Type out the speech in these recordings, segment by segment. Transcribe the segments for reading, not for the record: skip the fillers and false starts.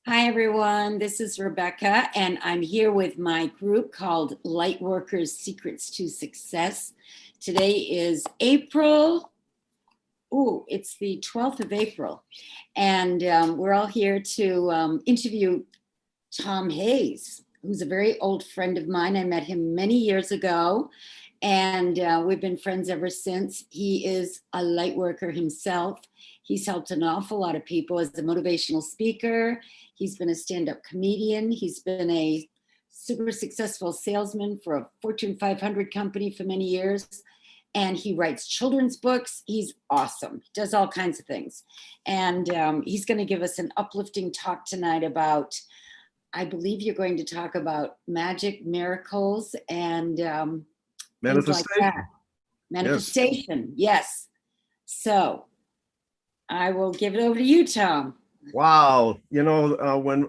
Hi, everyone. This is Rebecca, and I'm here with my group called Lightworkers Secrets to Success. Today is it's the 12th of April, and we're all here to interview Tom Hayes, who's a very old friend of mine. I met him many years ago, and we've been friends ever since. He is a light worker himself. He's helped an awful lot of people as a motivational speaker. He's been a stand-up comedian. He's been a super successful salesman for a Fortune 500 company for many years. And he writes children's books. He's awesome. He does all kinds of things. And he's going to give us an uplifting talk tonight about, I believe you're going to talk about magic, miracles, and things like that. Manifestation. Manifestation, yes. So I will give it over to you, Tom. Wow.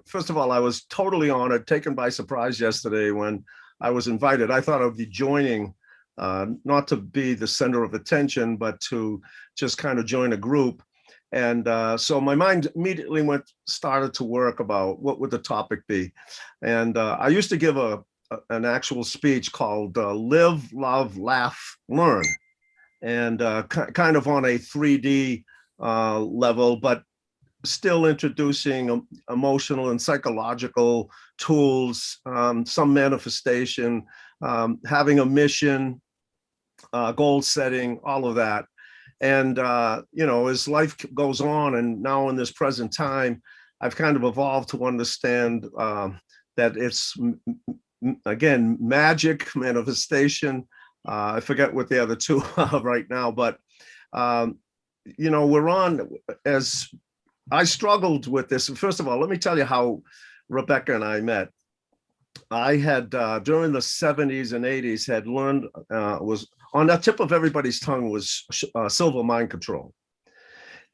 First of all, I was totally honored, taken by surprise yesterday when I was invited. I thought I'd be joining, not to be the center of attention, but to just kind of join a group. And so my mind immediately started to work about what would the topic be. And I used to give an actual speech called Live, Love, Laugh, Learn. And kind of on a 3D level, but still introducing emotional and psychological tools, some manifestation, having a mission, goal setting, all of that. And, as life goes on, and now in this present time, I've kind of evolved to understand that it's, again, magic, manifestation. I forget what the other two are right now, but, we're on, as I struggled with this. First of all, let me tell you how Rebecca and I met. I had, during the 70s and 80s, had learned, was on the tip of everybody's tongue was silver mind control.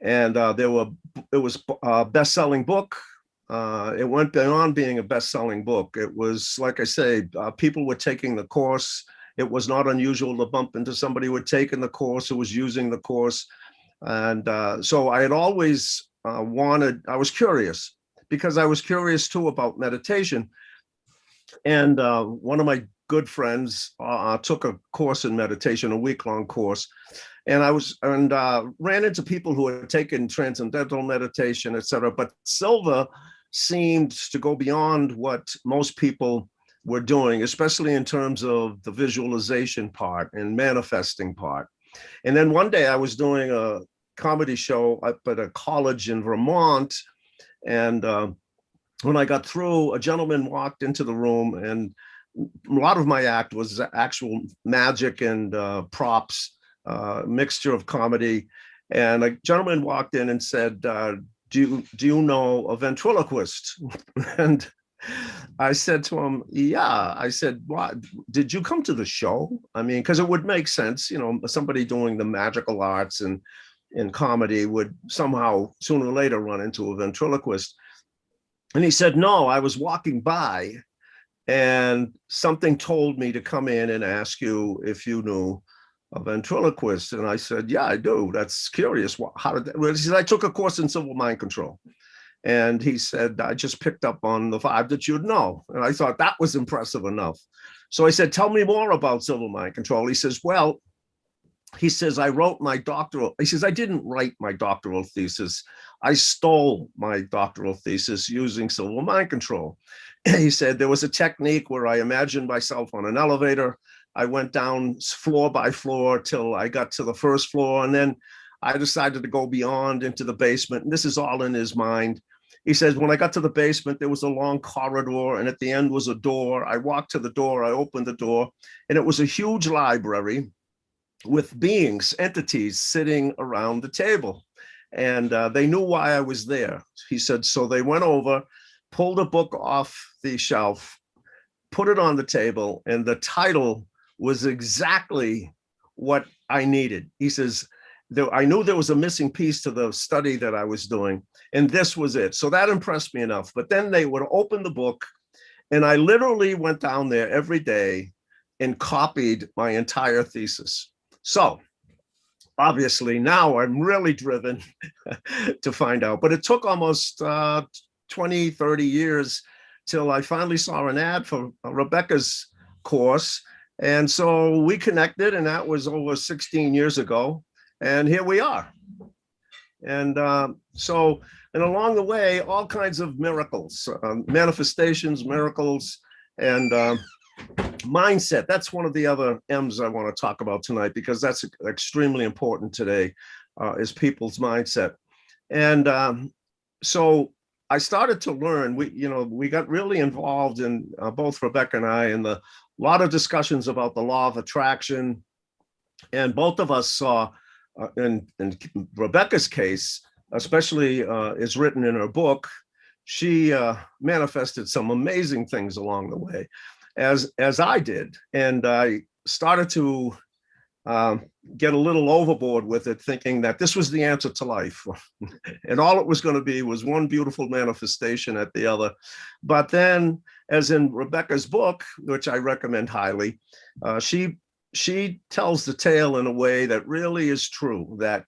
And it was a best-selling book. It went beyond being a best-selling book. It was, like I say, people were taking the course. It was not unusual to bump into somebody who had taken the course, who was using the course. And so I had always I was curious, because I was curious too about meditation. And one of my good friends took a course in meditation, a week-long course. And I ran into people who had taken transcendental meditation, et cetera. But silver seemed to go beyond what most people were doing, especially in terms of the visualization part and manifesting part. And then one day I was doing a comedy show up at a college in Vermont. And when I got through, a gentleman walked into the room, and a lot of my act was actual magic and props, mixture of comedy. And a gentleman walked in and said, do you know a ventriloquist? And I said to him, yeah. I said, what, did you come to the show? I mean, because it would make sense, somebody doing the magical arts and in comedy would somehow sooner or later run into a ventriloquist. And he said, no, I was walking by and something told me to come in and ask you if you knew a ventriloquist. And I said, yeah, I do. That's curious. How did that? Well, he said, I took a course in silver mind control. And he said, I just picked up on the vibe that you'd know. And I thought that was impressive enough. So I said, tell me more about silver mind control. He says, well, I wrote my doctoral. He says, I didn't write my doctoral thesis. I stole my doctoral thesis using silver mind control. He said, there was a technique where I imagined myself on an elevator. I went down floor by floor till I got to the first floor. And then I decided to go beyond into the basement. And this is all in his mind. He says, when I got to the basement, there was a long corridor, and at the end was a door. I walked to the door, I opened the door, and it was a huge library with beings, entities sitting around the table. And they knew why I was there. He said, so they went over, pulled a book off the shelf, put it on the table, and the title was exactly what I needed. He says, I knew there was a missing piece to the study that I was doing, and this was it. So that impressed me enough. But then they would open the book, and I literally went down there every day and copied my entire thesis. So obviously now I'm really driven to find out, but it took almost 20, 30 years till I finally saw an ad for Rebecca's course. And so we connected, and that was over 16 years ago. And here we are. And and along the way, all kinds of miracles, manifestations, miracles, and mindset. That's one of the other M's I want to talk about tonight, because that's extremely important today, is people's mindset. And so I started to learn. We got really involved in both Rebecca and I in a lot of discussions about the law of attraction, and both of us saw, in Rebecca's case, especially is written in her book, she manifested some amazing things along the way, as I did. And I started to get a little overboard with it, thinking that this was the answer to life. And all it was going to be was one beautiful manifestation at the other. But then, as in Rebecca's book, which I recommend highly, she tells the tale in a way that really is true, that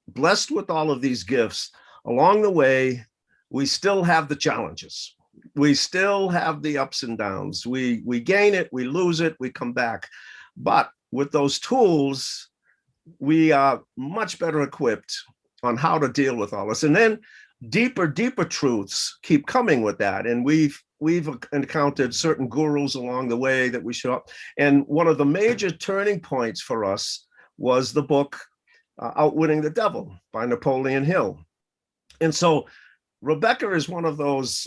blessed with all of these gifts, along the way, we still have the challenges. We still have the ups and downs. We gain it, we lose it, we come back. But with those tools, we are much better equipped on how to deal with all this. And then deeper truths keep coming with that. And we've encountered certain gurus along the way that we show up. And one of the major turning points for us was the book Outwitting the Devil by Napoleon Hill. And so Rebecca is one of those,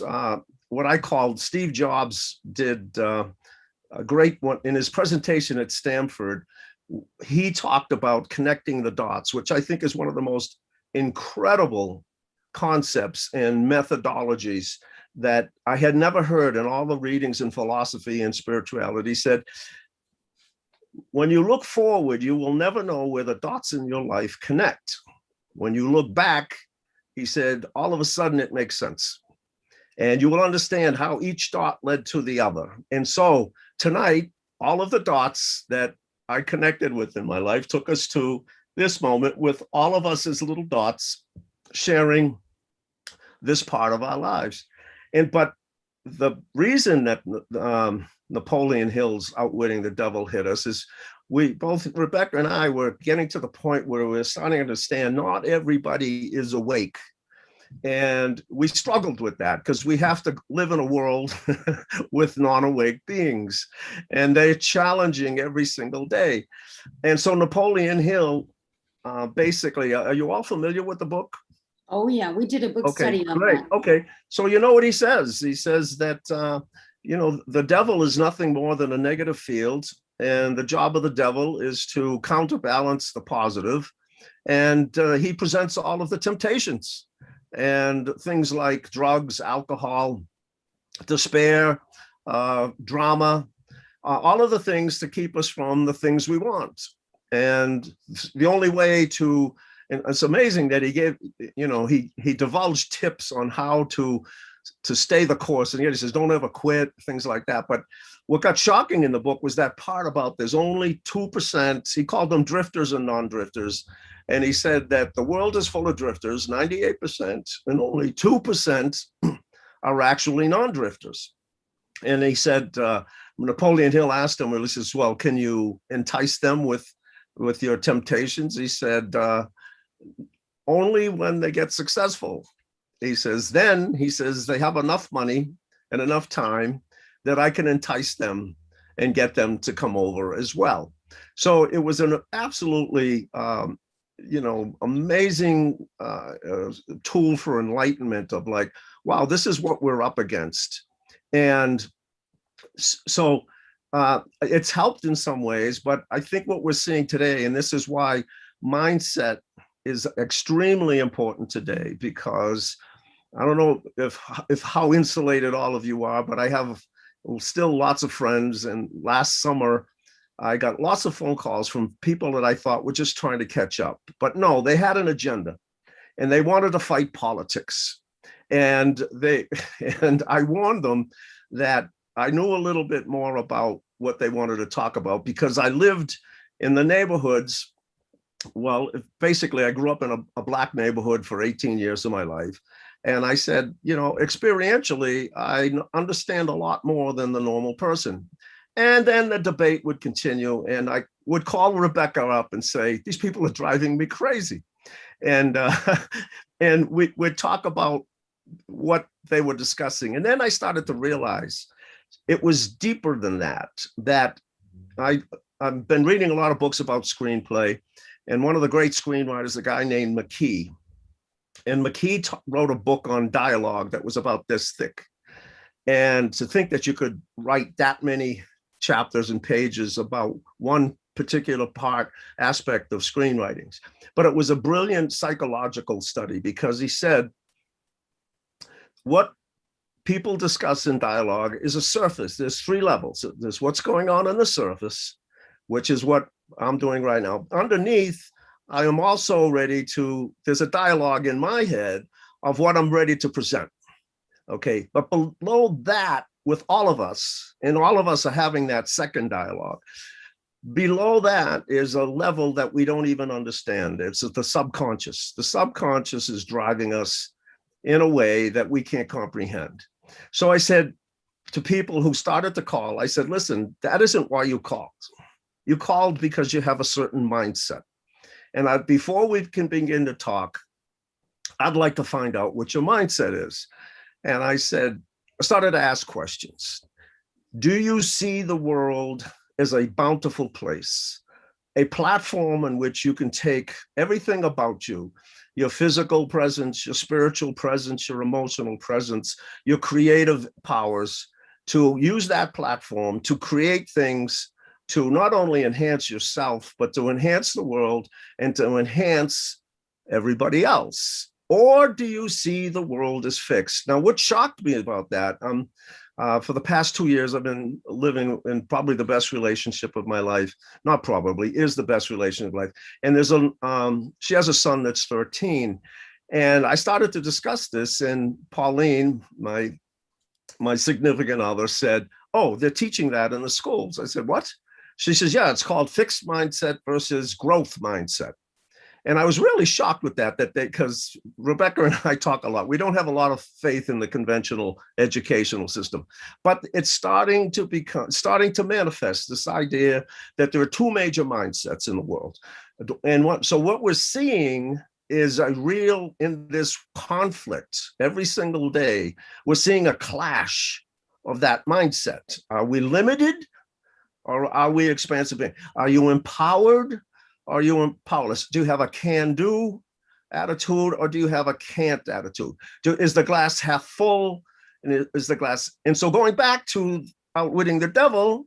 what I called, Steve Jobs did a great one in his presentation at Stanford. He talked about connecting the dots, which I think is one of the most incredible concepts and methodologies that I had never heard in all the readings in philosophy and spirituality. He said, when you look forward, you will never know where the dots in your life connect. When you look back, he said, all of a sudden it makes sense. And you will understand how each dot led to the other. And so tonight, all of the dots that I connected with in my life took us to this moment, with all of us as little dots sharing this part of our lives. But the reason that Napoleon Hill's Outwitting the Devil hit us is both Rebecca and I were getting to the point where we're starting to understand not everybody is awake. And we struggled with that, because we have to live in a world with non-awake beings, and they're challenging every single day. And so Napoleon Hill, basically, are you all familiar with the book? Oh yeah, we did a book study on great. that. Okay, so you know what he says? He says that the devil is nothing more than a negative field, and the job of the devil is to counterbalance the positive. And he presents all of the temptations, and things like drugs, alcohol, despair, drama, all of the things to keep us from the things we want. And the only way to, and it's amazing that he gave, he divulged tips on how to stay the course. And yet he says, don't ever quit, things like that. But what got shocking in the book was that part about there's only 2%, he called them drifters and non-drifters. And he said that the world is full of drifters, 98%, and only 2% are actually non-drifters. And he said, Napoleon Hill asked him, he says, well, can you entice them with your temptations? He said, only when they get successful. He says, then, he says, they have enough money and enough time that I can entice them and get them to come over as well. So it was an absolutely, amazing tool for enlightenment of like, wow, this is what we're up against. And so it's helped in some ways, but I think what we're seeing today, and this is why mindset is extremely important today, because I don't know if how insulated all of you are, but I have still lots of friends. And last summer, I got lots of phone calls from people that I thought were just trying to catch up. But no, they had an agenda, and they wanted to fight politics. And I warned them that I knew a little bit more about what they wanted to talk about, because I lived in the neighborhoods. Well, basically, I grew up in a black neighborhood for 18 years of my life. And I said, you know, experientially, I understand a lot more than the normal person. And then the debate would continue, and I would call Rebecca up and say, these people are driving me crazy. And and we would talk about what they were discussing. And then I started to realize it was deeper than that, that I've been reading a lot of books about screenplay. And one of the great screenwriters, a guy named McKee, and McKee wrote a book on dialogue that was about this thick. And to think that you could write that many chapters and pages about one particular aspect of screenwritings. But it was a brilliant psychological study, because he said, what people discuss in dialogue is a surface. There's three levels. There's what's going on the surface, which is what I'm doing right now. Underneath, I am also ready to, there's a dialogue in my head of what I'm ready to present. Okay, but below that, with all of us, and all of us are having that second dialogue, below that is a level that we don't even understand. It's the subconscious. The subconscious is driving us in a way that we can't comprehend. So I said to people who started to call, I said, listen, that isn't why you called. You called because you have a certain mindset. And before we can begin to talk, I'd like to find out what your mindset is. And I started to ask questions. Do you see the world as a bountiful place, a platform in which you can take everything about you, your physical presence, your spiritual presence, your emotional presence, your creative powers, to use that platform to create things to not only enhance yourself, but to enhance the world and to enhance everybody else? Or do you see the world as fixed? Now, what shocked me about that, for the past 2 years, I've been living in probably the best relationship of my life. Not probably, is the best relationship of life. And there's she has a son that's 13. And I started to discuss this, and Pauline, my significant other, said, oh, they're teaching that in the schools. I said, what? She says, yeah, it's called fixed mindset versus growth mindset. And I was really shocked with that because Rebecca and I talk a lot. We don't have a lot of faith in the conventional educational system, but it's starting to manifest this idea that there are two major mindsets in the world. And so what we're seeing is in this conflict every single day, we're seeing a clash of that mindset. Are we limited or are we expansive? Are you empowered? Are you powerless? Do you have a can-do attitude, or do you have a can't attitude? Is the glass half full, and is the glass? And so going back to Outwitting the Devil,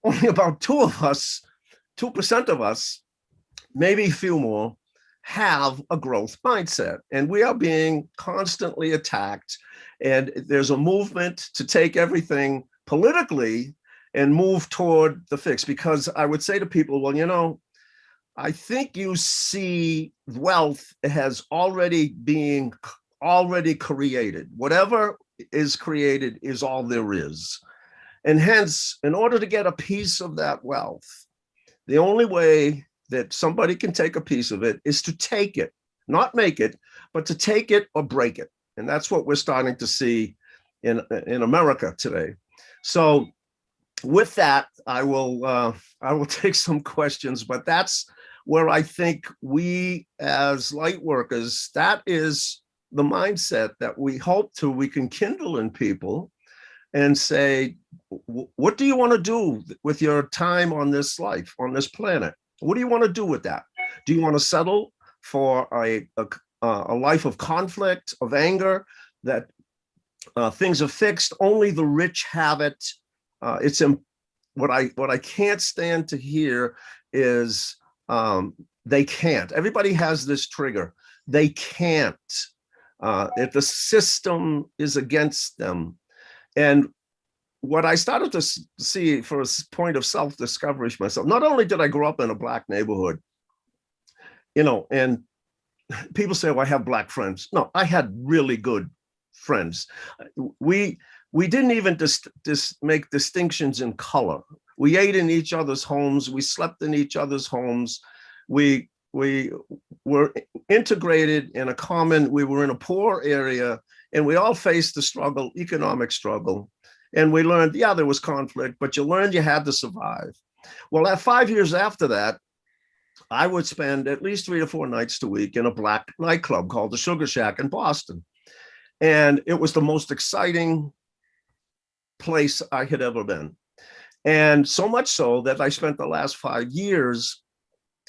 only about 2% of us, maybe a few more, have a growth mindset, and we are being constantly attacked. And there's a movement to take everything politically and move toward the fix, because I would say to people, well, you know, I think you see wealth has already created. Whatever is created is all there is. And hence, in order to get a piece of that wealth, the only way that somebody can take a piece of it is to take it, not make it, but to take it or break it. And that's what we're starting to see in America today. So with that, I will take some questions, but that's where I think we as light workers, that is the mindset that we can kindle in people and say, what do you want to do with your time on this life, on this planet? What do you want to do with that? Do you want to settle for a life of conflict, of anger, that things are fixed, only the rich have it? What I can't stand to hear is they can't. Everybody has this trigger. They can't. If the system is against them. And what I started to see for a point of self-discovery for myself, not only did I grow up in a Black neighborhood, you know, and people say, well, I have Black friends. No, I had really good friends. We didn't even make distinctions in color. We ate in each other's homes. We slept in each other's homes. We we were integrated in a common, we were in a poor area, and we all faced the struggle, economic struggle. And we learned, yeah, there was conflict, but you learned you had to survive. Well, at 5 years after that, I would spend at least 3 to 4 nights a week in a black nightclub called the Sugar Shack in Boston. And it was the most exciting place I had ever been. And so much so that I spent the last 5 years,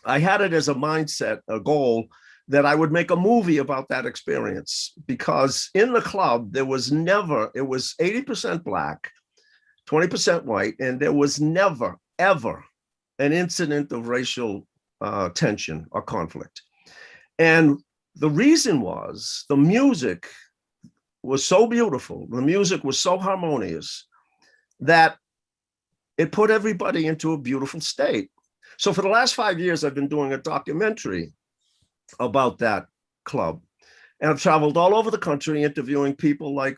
I had it as a mindset, a goal, that I would make a movie about that experience. Because in the club, there was never, it was 80% black, 20% white, and there was never, ever an incident of racial tension or conflict. And the reason was the music was so beautiful, the music was so harmonious that it put everybody into a beautiful state. So for the last 5 years, I've been doing a documentary about that club. And I've traveled all over the country interviewing people like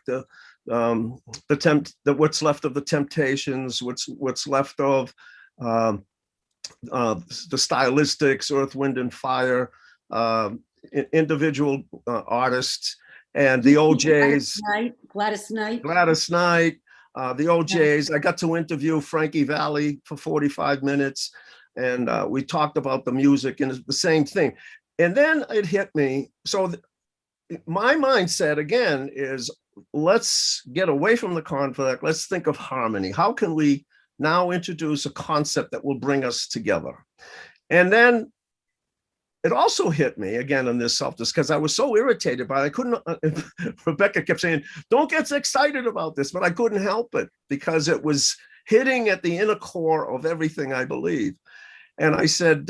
what's left of the Temptations, what's left of the Stylistics, Earth, Wind and Fire, individual artists, and the OJs. Gladys Knight. The OJs. I got to interview Frankie Valli for 45 minutes, and we talked about the music, and it's the same thing. And then it hit me. So my mindset again is, let's get away from the conflict. Let's think of harmony. How can we now introduce a concept that will bring us together? And then it also hit me again in this self-discussion, because I was so irritated by it. I couldn't, Rebecca kept saying, don't get excited about this, but I couldn't help it because it was hitting at the inner core of everything I believe. And I said,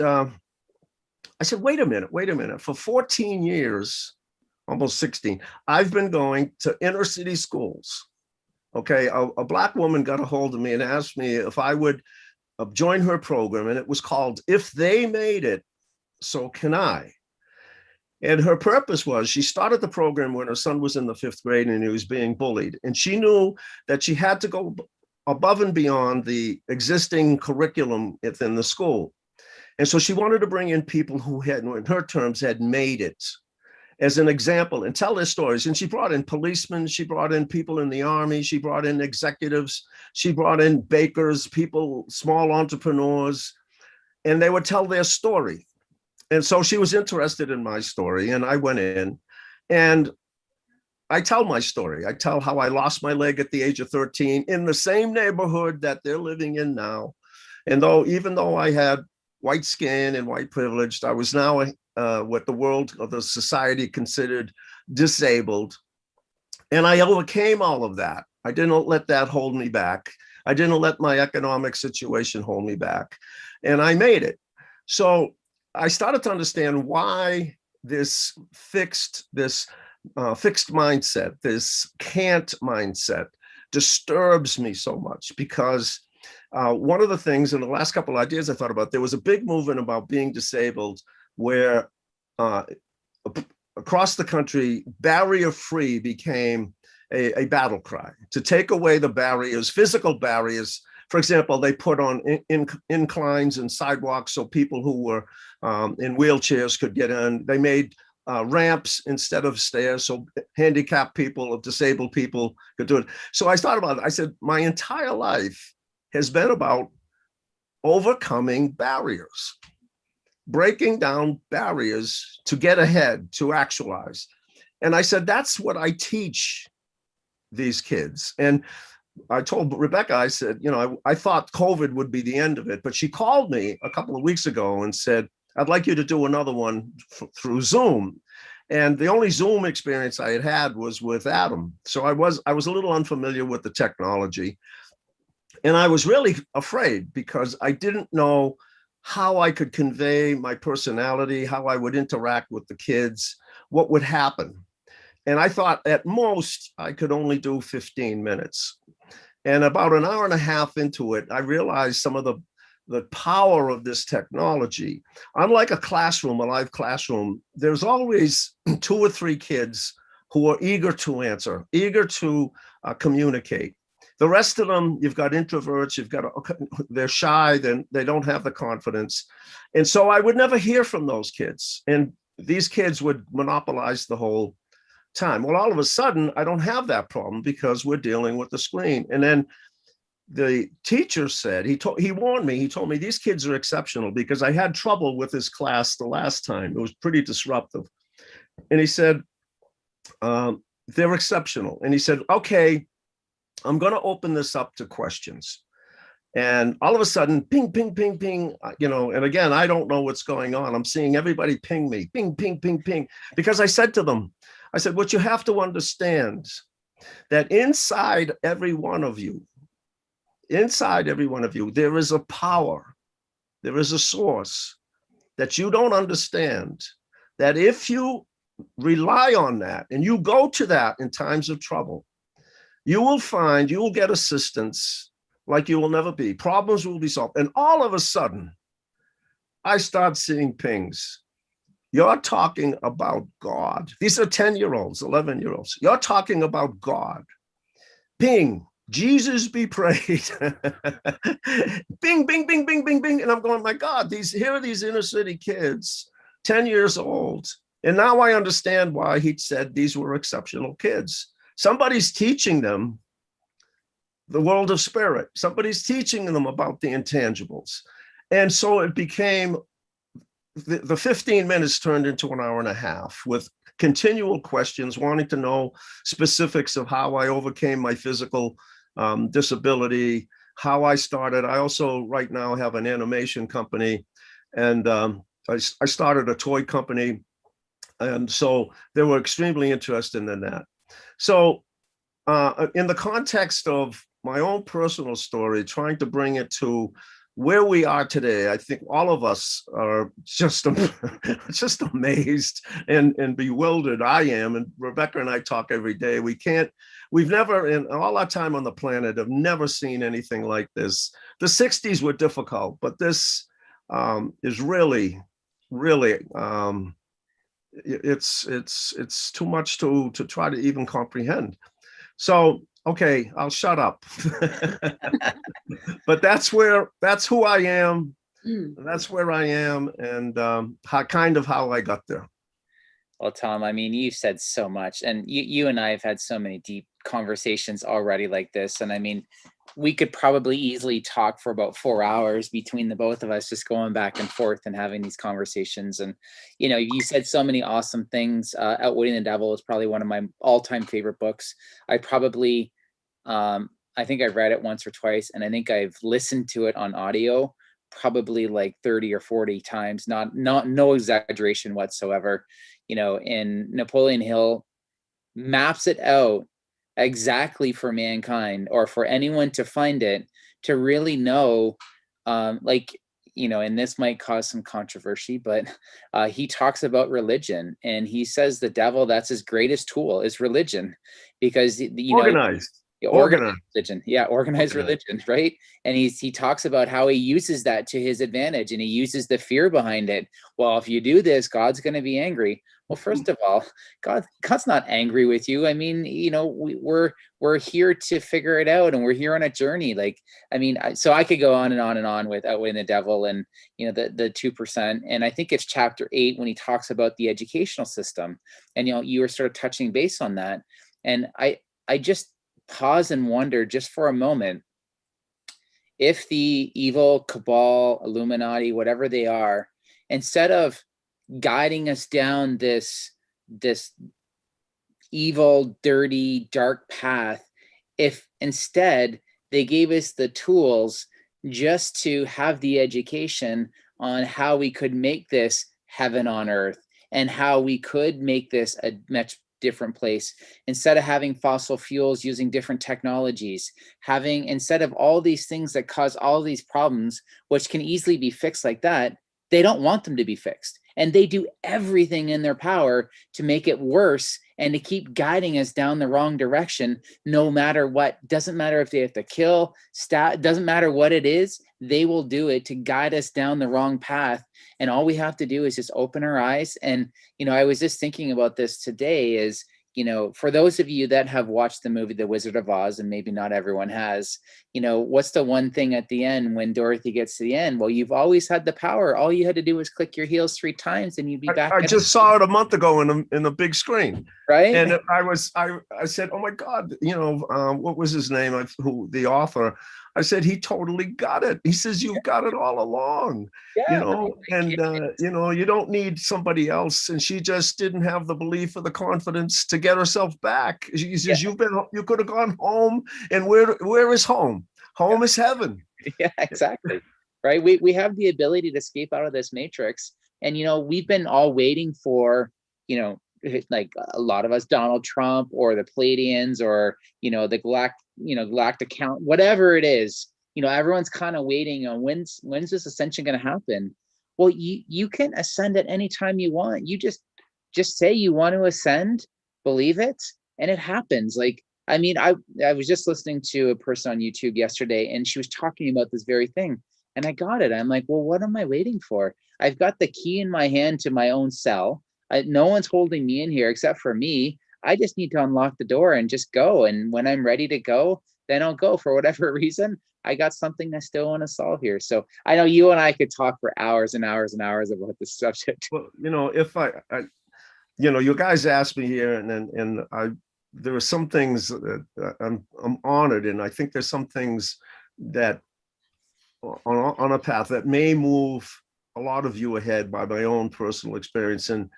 wait a minute. For 14 years, almost 16, I've been going to inner city schools. Okay, a Black woman got a hold of me and asked me if I would join her program, and it was called If They Made It, So Can I? And her purpose was, she started the program when her son was in the 5th grade and he was being bullied. And she knew that she had to go above and beyond the existing curriculum within the school. And so she wanted to bring in people who had, in her terms, had made it as an example and tell their stories. And she brought in policemen, she brought in people in the army, she brought in executives, she brought in bakers, people, small entrepreneurs, and they would tell their story. And so she was interested in my story, and I went in and I tell my story. I tell how I lost my leg at the age of 13 in the same neighborhood that they're living in now. And even though I had white skin and white privilege, I was now what the world or the society considered disabled. And I overcame all of that. I didn't let that hold me back. I didn't let my economic situation hold me back. And I made it. So I started to understand why this fixed mindset, this can't mindset disturbs me so much, because one of the things in the last couple of ideas I thought about, there was a big movement about being disabled where across the country, barrier-free became a battle cry to take away the barriers, physical barriers. For example, they put on inclines and sidewalks so people who were in wheelchairs could get in. They made ramps instead of stairs so handicapped people or disabled people could do it. So I thought about it. I said, my entire life has been about overcoming barriers, breaking down barriers to get ahead, to actualize. And I said, that's what I teach these kids. And I told Rebecca, I said, I thought COVID would be the end of it, but she called me a couple of weeks ago and said, I'd like you to do another one through Zoom. And the only Zoom experience I had was with Adam. So I was a little unfamiliar with the technology. And I was really afraid because I didn't know how I could convey my personality, how I would interact with the kids, what would happen. And I thought at most I could only do 15 minutes. And about an hour and a half into it, I realized some of the power of this technology. Unlike a classroom, a live classroom, there's always 2 or 3 kids who are eager to answer, eager to communicate. The rest of them, you've got introverts, they're shy, then they don't have the confidence. And so I would never hear from those kids. And these kids would monopolize the whole time. Well, all of a sudden, I don't have that problem because we're dealing with the screen. And then the teacher said, he warned me, he told me these kids are exceptional because I had trouble with his class the last time. It was pretty disruptive. And he said, they're exceptional. And he said, okay, I'm going to open this up to questions. And all of a sudden, ping, ping, ping, ping, and again, I don't know what's going on. I'm seeing everybody ping me, ping, ping, ping, ping, because I said to them, what you have to understand that inside every one of you, there is a power, there is a source that you don't understand, that if you rely on that and you go to that in times of trouble, you will get assistance like you will never be. Problems will be solved. And all of a sudden, I start seeing pings. You're talking about God. These are 10-year-olds, 11-year-olds. You're talking about God. Ping, Jesus be praised. Bing, bing, bing, bing, bing, bing. And I'm going, my God, here are these inner city kids, 10 years old. And now I understand why he said these were exceptional kids. Somebody's teaching them the world of spirit. Somebody's teaching them about the intangibles. And so it became, the 15 minutes turned into an hour and a half with continual questions, wanting to know specifics of how I overcame my physical disability, how I started. I also right now have an animation company, and I started a toy company. And so they were extremely interested in that. So in the context of my own personal story, trying to bring it to where we are today, I think all of us are just amazed and bewildered. I am, and Rebecca and I talk every day. We've never, in all our time on the planet, have never seen anything like this. The 60s were difficult, but this is really, really, it's too much to try to even comprehend. So, okay, I'll shut up. But that's who I am. That's where I am, and how I got there. Well, Tom, I mean, you've said so much, and you and I have had so many deep conversations already like this. And I mean, we could probably easily talk for about 4 hours between the both of us, just going back and forth and having these conversations. And, you said so many awesome things. Outwitting the Devil is probably one of my all-time favorite books. I think I've read it once or twice, and I think I've listened to it on audio probably like 30 or 40 times, no exaggeration whatsoever. And Napoleon Hill maps it out exactly for mankind, or for anyone to find it, to really know, and this might cause some controversy, but he talks about religion, and he says the devil, that's his greatest tool, is religion, because organized religion. Yeah, organized religion, right? And he talks about how he uses that to his advantage, and he uses the fear behind it. Well, if you do this, God's going to be angry. Well, first of all, God's not angry with you. I mean, we're here to figure it out, and we're here on a journey. So I could go on and on and on with Outwitting the Devil and the 2%. And I think it's chapter 8 when he talks about the educational system, and you were sort of touching base on that, and I just pause and wonder just for a moment, if the evil cabal, Illuminati, whatever they are, instead of guiding us down this evil, dirty, dark path, if instead they gave us the tools just to have the education on how we could make this heaven on earth, and how we could make this a much different place, instead of having fossil fuels, using different technologies, instead of all these things that cause all these problems, which can easily be fixed like that, they don't want them to be fixed. And they do everything in their power to make it worse and to keep guiding us down the wrong direction, no matter what. Doesn't matter if they have to kill, doesn't matter what it is, they will do it to guide us down the wrong path. And all we have to do is just open our eyes. And, I was just thinking about this today is, for those of you that have watched the movie The Wizard of Oz, and maybe not everyone has, what's the one thing at the end when Dorothy gets to the end? Well, you've always had the power. All you had to do was click your heels 3 times and you'd be back. I just saw it a month ago in the big screen. Right. And I said, oh my God, what was his name? The author, I said, he totally got it. He says, you've got it all along, Yeah, and, you don't need somebody else. And she just didn't have the belief or the confidence to get herself back. She says, you could have gone home, and where is home? Home is heaven. Yeah, exactly. Right. We have the ability to escape out of this matrix. And, we've been all waiting for, like a lot of us, Donald Trump or the Pleiadians or, the galactic count, whatever it is, everyone's kind of waiting on when's this ascension going to happen? Well, you can ascend at any time you want. You just say you want to ascend, believe it, and it happens. Like, I mean, I was just listening to a person on YouTube yesterday, and she was talking about this very thing, and I got it. I'm like, well, what am I waiting for? I've got the key in my hand to my own cell. No one's holding me in here except for me. I just need to unlock the door and just go. And when I'm ready to go, then I'll go. For whatever reason, I got something I still want to solve here. So I know you and I could talk for hours and hours and hours about this subject. Well, if I you guys asked me here, and there are some things that I'm honored, and I think there's some things that on a path that may move a lot of you ahead by my own personal experience. And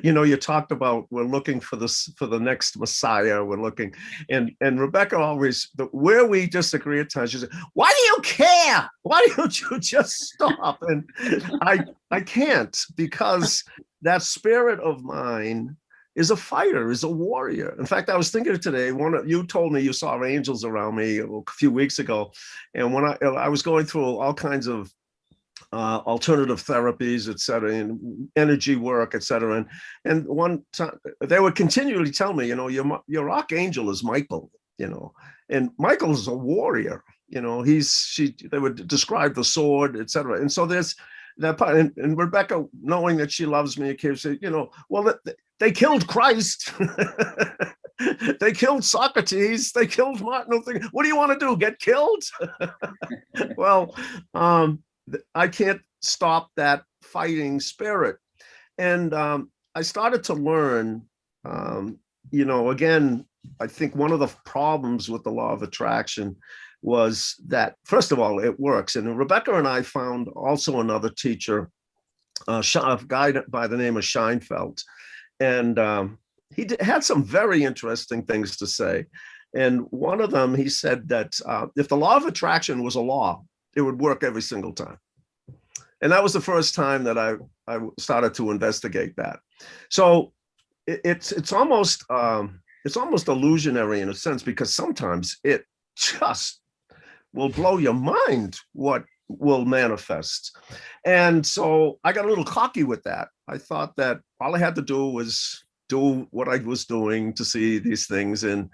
you talked about we're looking for the next Messiah. We're looking, and Rebecca always, where we disagree at times, she said, "Why do you care? Why don't you just stop?" And I can't, because that spirit of mine is a fighter, is a warrior. In fact, I was thinking today, you told me you saw angels around me a few weeks ago, and when I was going through all kinds of alternative therapies, et cetera, and energy work, et cetera. And one time they would continually tell me, your archangel is Michael, and Michael's a warrior, they would describe the sword, et cetera. And so there's that part. And Rebecca, knowing that she loves me, came say, well, they killed Christ. They killed Socrates. They killed Martin Luther King. What do you want to do? Get killed? Well, I can't stop that fighting spirit. And I started to learn, again, I think one of the problems with the law of attraction was that, first of all, it works. And Rebecca and I found also another teacher, a guy by the name of Scheinfeld. And he had some very interesting things to say. And one of them, he said that if the law of attraction was a law, it would work every single time. And that was the first time that I started to investigate that. So it's almost illusionary in a sense, because sometimes it just will blow your mind what will manifest. And so I got a little cocky with that. I thought that all I had to do was do what I was doing to see these things, and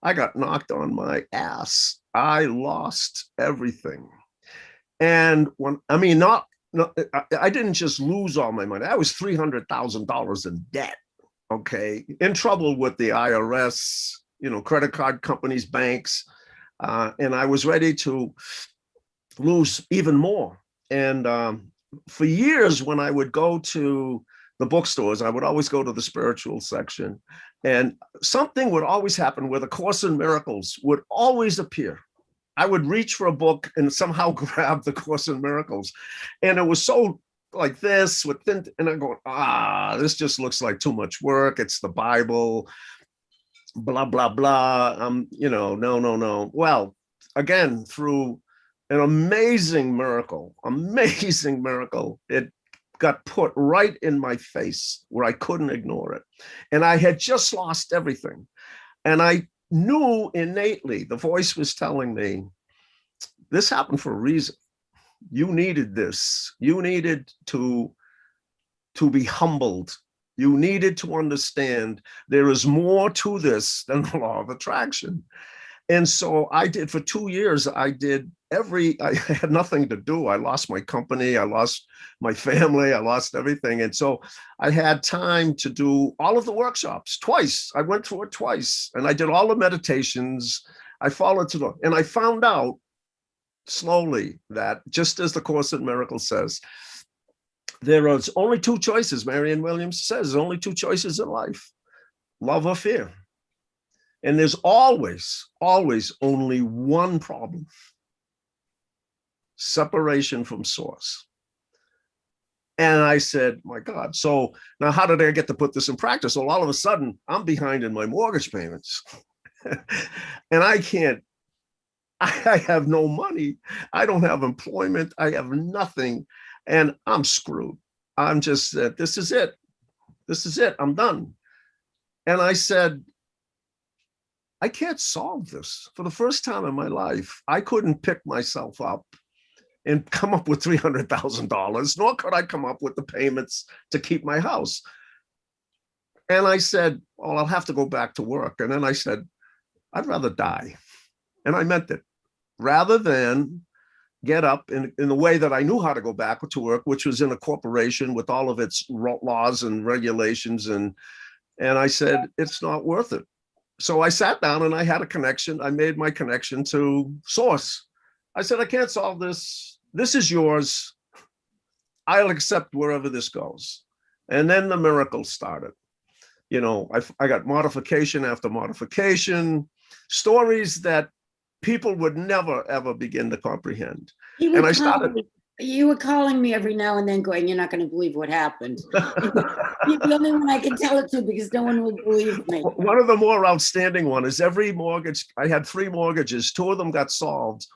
I got knocked on my ass. I lost everything. And I didn't just lose all my money. I was $300,000 in debt, okay, in trouble with the IRS, credit card companies, banks, and I was ready to lose even more. And for years, when I would go to the bookstores, I would always go to the spiritual section, and something would always happen where the Course in Miracles would always appear. I would reach for a book and somehow grab the Course in Miracles. And it was so like this, and I'm going, this just looks like too much work. It's the Bible, blah, blah, blah. No. Well, again, through an amazing miracle, it got put right in my face where I couldn't ignore it. And I had just lost everything. And I knew innately, the voice was telling me, this happened for a reason. You needed this. You needed to be humbled. You needed to understand there is more to this than the law of attraction. And so I did for 2 years, I had nothing to do. I lost my company, I lost my family, I lost everything. And so I had time to do all of the workshops twice. I went through it twice and I did all the meditations. I followed through, and I found out slowly that, just as the Course in Miracles says, there are only two choices. Marianne Williams says there's only two choices in life: love or fear. And there's always, always only one problem: separation from source. And I said, my God, so now how did I get to put this in practice? Well, all of a sudden, I'm behind in my mortgage payments. And I have no money. I don't have employment. I have nothing. And I'm screwed. I'm just, this is it. This is it. I'm done. And I said, I can't solve this. For the first time in my life, I couldn't pick myself up and come up with $300,000, nor could I come up with the payments to keep my house. And I said, well, I'll have to go back to work. And then I said, I'd rather die. And I meant it. Rather than get up in the way that I knew how to go back to work, which was in a corporation with all of its laws and regulations. And I said, it's not worth it. So I sat down and I had a connection. I made my connection to source. I said, I can't solve this. This is yours. I'll accept wherever this goes. And then the miracle started. You know, I got modification after modification, stories that people would never, ever begin to comprehend. And I started. You were calling me every now and then going, you're not going to believe what happened. You're the only one I can tell it to because no one will believe me. One of the more outstanding one is every mortgage. I had 3 mortgages. 2 of them got solved.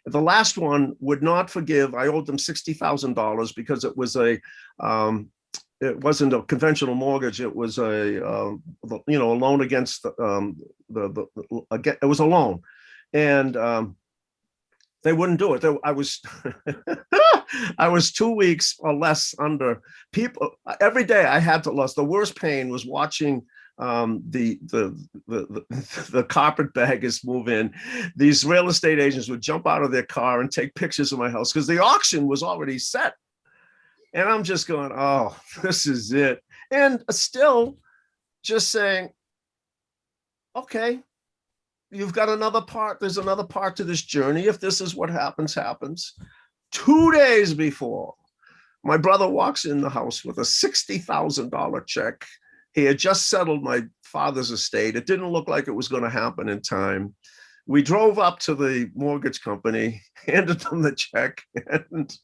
The last one would not forgive. I owed them $60,000 because it was it wasn't a conventional mortgage. It was a loan against it was a loan, and they wouldn't do it. I was I was 2 weeks or less under. People every day I had to lose. The worst pain was watching the carpetbaggers move in. These real estate agents would jump out of their car and take pictures of my house because the auction was already set. And I'm just going, oh, this is it. And still just saying, okay, you've got another part. There's another part to this journey. If this is what happens, happens. 2 days before, my brother walks in the house with a $60,000 check. He had just settled my father's estate. It didn't look like it was going to happen in time. We drove up to the mortgage company, handed them the check, and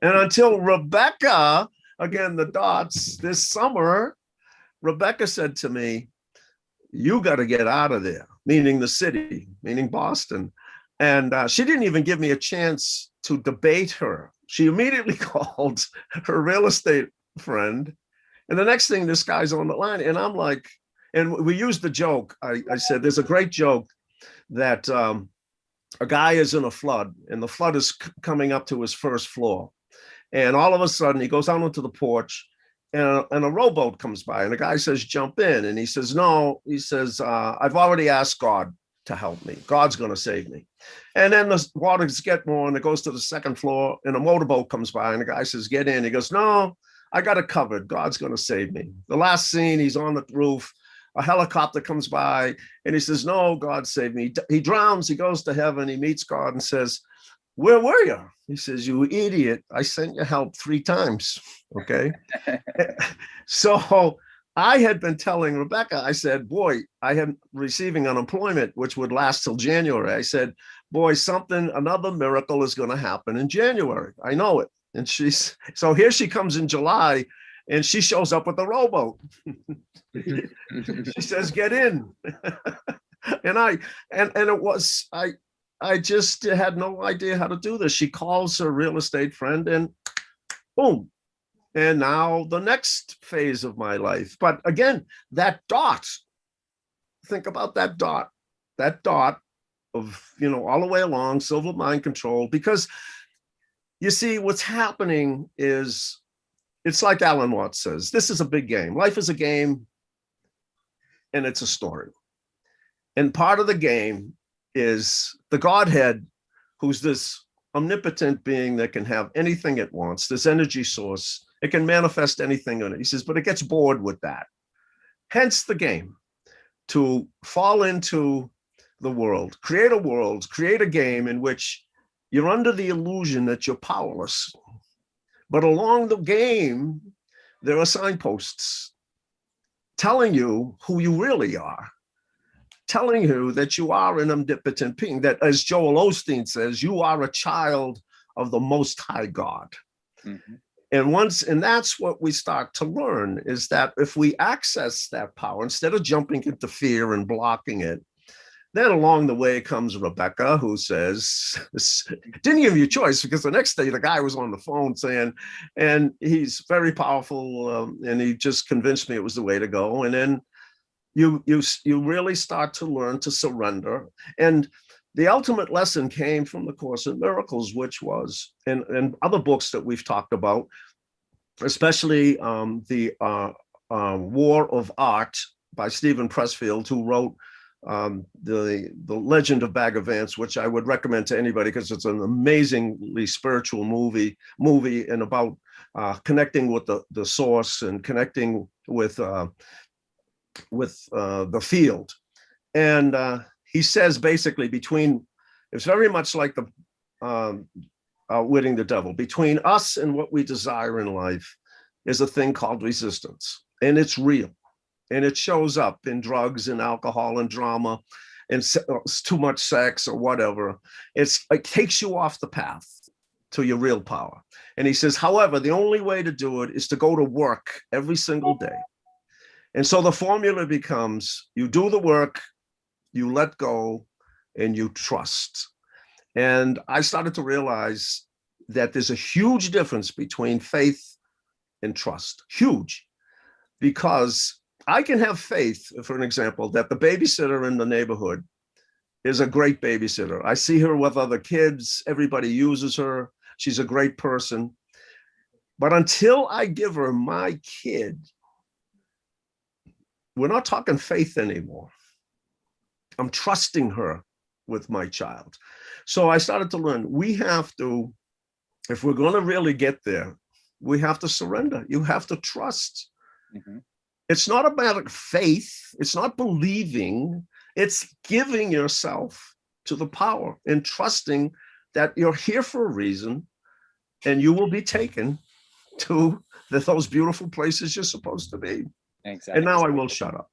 until Rebecca, again, the dots, this summer, Rebecca said to me, you got to get out of there, meaning the city, meaning Boston. And she didn't even give me a chance to debate her. She immediately called her real estate friend. And the next thing, this guy's on the line. And I'm like, and we used the joke. I said, there's a great joke that a guy is in a flood and the flood is coming up to his first floor. And all of a sudden he goes out onto the porch and a rowboat comes by and the guy says, jump in. And he says, no, he says, I've already asked God to help me. God's going to save me. And then the waters get more and it goes to the second floor and a motorboat comes by and the guy says, get in. He goes, no, I got it covered. God's going to save me. The last scene, he's on the roof. A helicopter comes by and he says, no, God saved me. He drowns. He goes to heaven. He meets God and says, where were you? He says, you idiot. I sent you help 3 times. Okay. So I had been telling Rebecca, I said, boy, I am receiving unemployment, which would last till January. I said, boy, another miracle is going to happen in January. I know it. And so here she comes in July and she shows up with a rowboat. She says, get in. And it was, I just had no idea how to do this. She calls her real estate friend and boom. And now the next phase of my life. But again, that dot, think about that dot of, all the way along, silver mind control, because you see what's happening is, it's like Alan Watts says, this is a big game. Life is a game and it's a story. And part of the game is the Godhead, who's this omnipotent being that can have anything it wants, this energy source. It can manifest anything in it. He says, but it gets bored with that. Hence the game, to fall into the world, create a game in which you're under the illusion that you're powerless. But along the game, there are signposts telling you who you really are, telling you that you are an omnipotent being, that, as Joel Osteen says, you are a child of the Most High God. Mm-hmm. And that's what we start to learn, is that if we access that power, instead of jumping into fear and blocking it, then along the way comes Rebecca, who says, didn't give you a choice, because the next day the guy was on the phone saying, and he's very powerful, and he just convinced me it was the way to go. And then you really start to learn to surrender. And the ultimate lesson came from the Course in Miracles, which was, and other books that we've talked about, especially the War of Art by Stephen Pressfield, who wrote the Legend of Bagger Vance, which I would recommend to anybody, because it's an amazingly spiritual movie and about connecting with the source and connecting with the field. And he says basically, it's very much like the Outwitting the Devil. Between us and what we desire in life is a thing called resistance, and it's real. And it shows up in drugs and alcohol and drama and too much sex or whatever. It takes you off the path to your real power. And he says, however, the only way to do it is to go to work every single day. And so the formula becomes, you do the work, you let go, and you trust. And I started to realize that there's a huge difference between faith and trust. Huge. Because I can have faith, for an example, that the babysitter in the neighborhood is a great babysitter. I see her with other kids. Everybody uses her. She's a great person. But until I give her my kid, we're not talking faith anymore. I'm trusting her with my child. So I started to learn, we have to, if we're going to really get there, we have to surrender. You have to trust. Mm-hmm. It's not about faith. It's not believing. It's giving yourself to the power and trusting that you're here for a reason, and you will be taken to those beautiful places you're supposed to be. Exactly. And now I will shut up.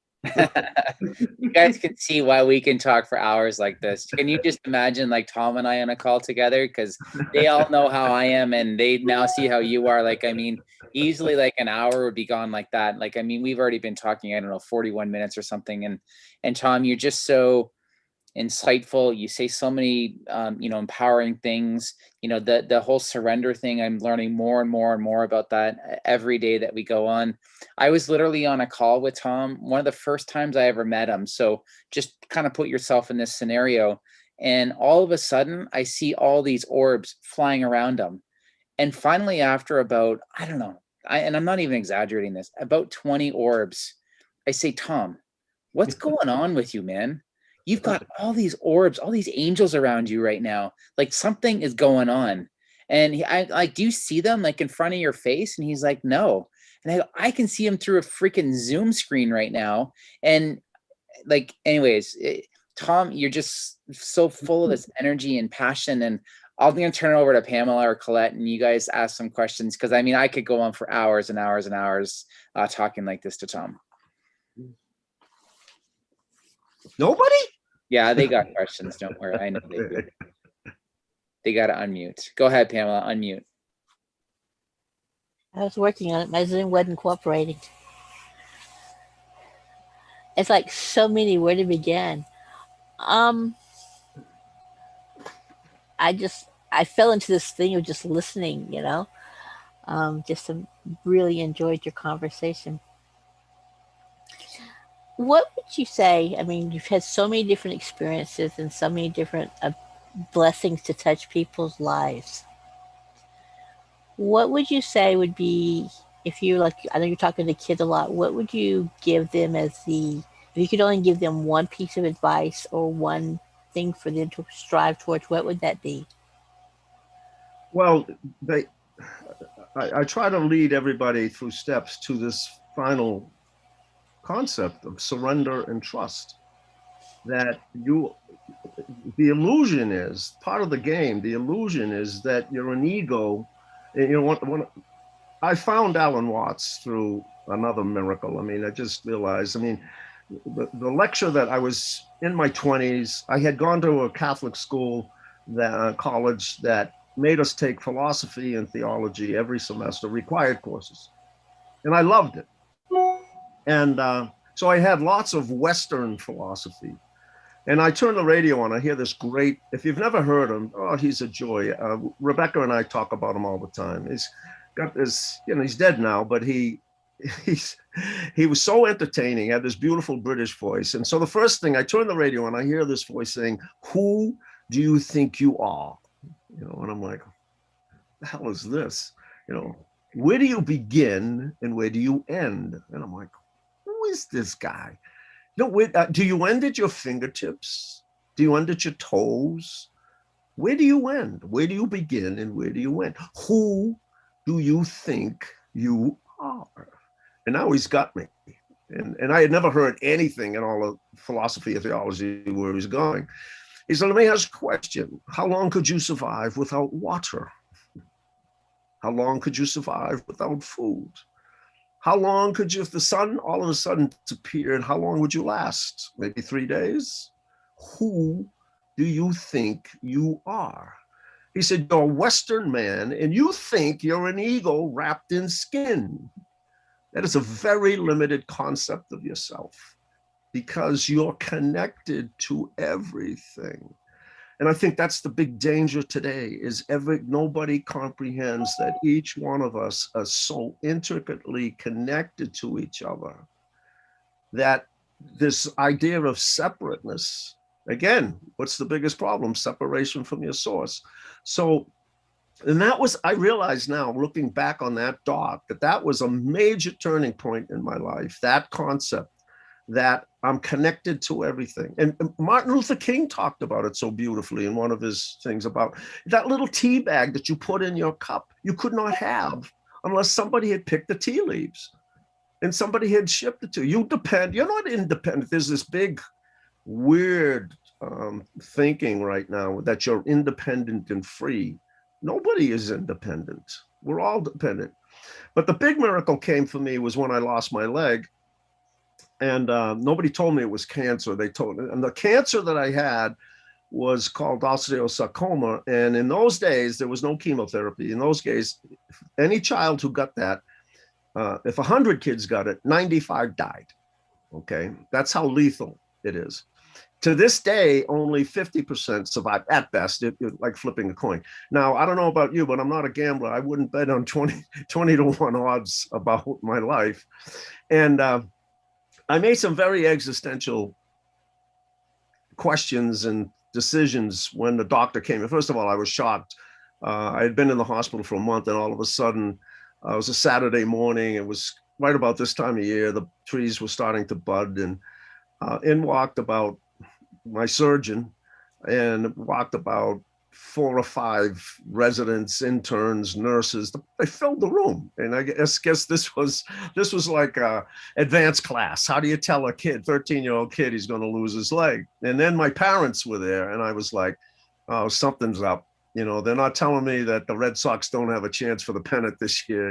You guys can see why we can talk for hours like this. Can you just imagine like Tom and I on a call together? Because they all know how I am, and they now see how you are. Like, I mean, easily like an hour would be gone like that. Like, I mean, we've already been talking, I don't know, 41 minutes or something. And Tom, you're just so insightful. You say so many, empowering things. The whole surrender thing, I'm learning more and more and more about that every day that we go on. I was literally on a call with Tom, one of the first times I ever met him. So just kind of put yourself in this scenario. And all of a sudden, I see all these orbs flying around him. And finally, after about, I don't know, and I'm not even exaggerating this, about 20 orbs, I say, Tom, what's going on with you, man? You've got all these orbs, all these angels around you right now. Like, something is going on. And I like, do you see them like in front of your face? And he's like, no. And I can see him through a freaking Zoom screen right now. And like, anyways, Tom, you're just so full of this energy and passion. And I'm going to turn it over to Pamela or Colette, and you guys ask some questions. Cause I mean, I could go on for hours and hours and hours talking like this to Tom. Nobody? Yeah, they got questions. Don't worry. I know they do. They got to unmute. Go ahead, Pamela. Unmute. I was working on it. My Zoom wasn't cooperating. It's like so many. Where to begin? I fell into this thing of just listening. Just really enjoyed your conversation. What would you say? I mean, you've had so many different experiences and so many different blessings to touch people's lives. What would you say would be, if you like, I know you're talking to kids a lot, what would you give them if you could only give them one piece of advice or one thing for them to strive towards, what would that be? Well, I try to lead everybody through steps to this final concept of surrender and trust. That the illusion is part of the game. The illusion is that you're an ego. And, when I found Alan Watts through another miracle. I mean, I just realized, the lecture that I was in my 20s, I had gone to a Catholic school, college that made us take philosophy and theology every semester, required courses. And I loved it. And so I had lots of Western philosophy. And I turn the radio on, I hear this great, if you've never heard him, oh, he's a joy. Rebecca and I talk about him all the time. He's got this, he's dead now, but he was so entertaining, had this beautiful British voice. And so the first thing, I turn the radio on, I hear this voice saying, "Who do you think you are?" And I'm like, the hell is this? Where do you begin and where do you end? And I'm like, who is this guy? Do you end at your fingertips? Do you end at your toes? Where do you end? Where do you begin and where do you end? Who do you think you are? And now he's got me. And I had never heard anything in all of philosophy or theology where he was going. He said, let me ask a question. How long could you survive without water? How long could you survive without food? How long could you, if the sun all of a sudden disappeared, how long would you last? Maybe 3 days? Who do you think you are? He said, you're a Western man and you think you're an ego wrapped in skin. That is a very limited concept of yourself because you're connected to everything. And I think that's the big danger today is nobody comprehends that each one of us are so intricately connected to each other that this idea of separateness, again, what's the biggest problem? Separation from your source. So, and I realize now, looking back on that dot, that was a major turning point in my life, that concept that I'm connected to everything. And Martin Luther King talked about it so beautifully in one of his things about that little tea bag that you put in your cup, you could not have unless somebody had picked the tea leaves and somebody had shipped it to you. You're not independent. There's this big, weird thinking right now that you're independent and free. Nobody is independent. We're all dependent. But the big miracle came for me was when I lost my leg. And nobody told me it was cancer. They told me, and the cancer that I had was called osteosarcoma. And in those days, there was no chemotherapy. In those days, any child who got that, if 100 kids got it, 95 died. Okay, that's how lethal it is. To this day, only 50% survive at best, like flipping a coin. Now, I don't know about you, but I'm not a gambler. I wouldn't bet on 20 to 1 odds about my life. And I made some very existential questions and decisions when the doctor came in. First of all, I was shocked. I had been in the hospital for a month, and all of a sudden, it was a Saturday morning. It was right about this time of year. The trees were starting to bud, and in walked about my surgeon, and walked about 4 or 5 residents, interns, nurses. They filled the room, and I guess this was like a advanced class. How do you tell a 13-year-old kid he's going to lose his leg? And then my parents were there, and I was like, oh, something's up. They're not telling me that the Red Sox don't have a chance for the pennant this year.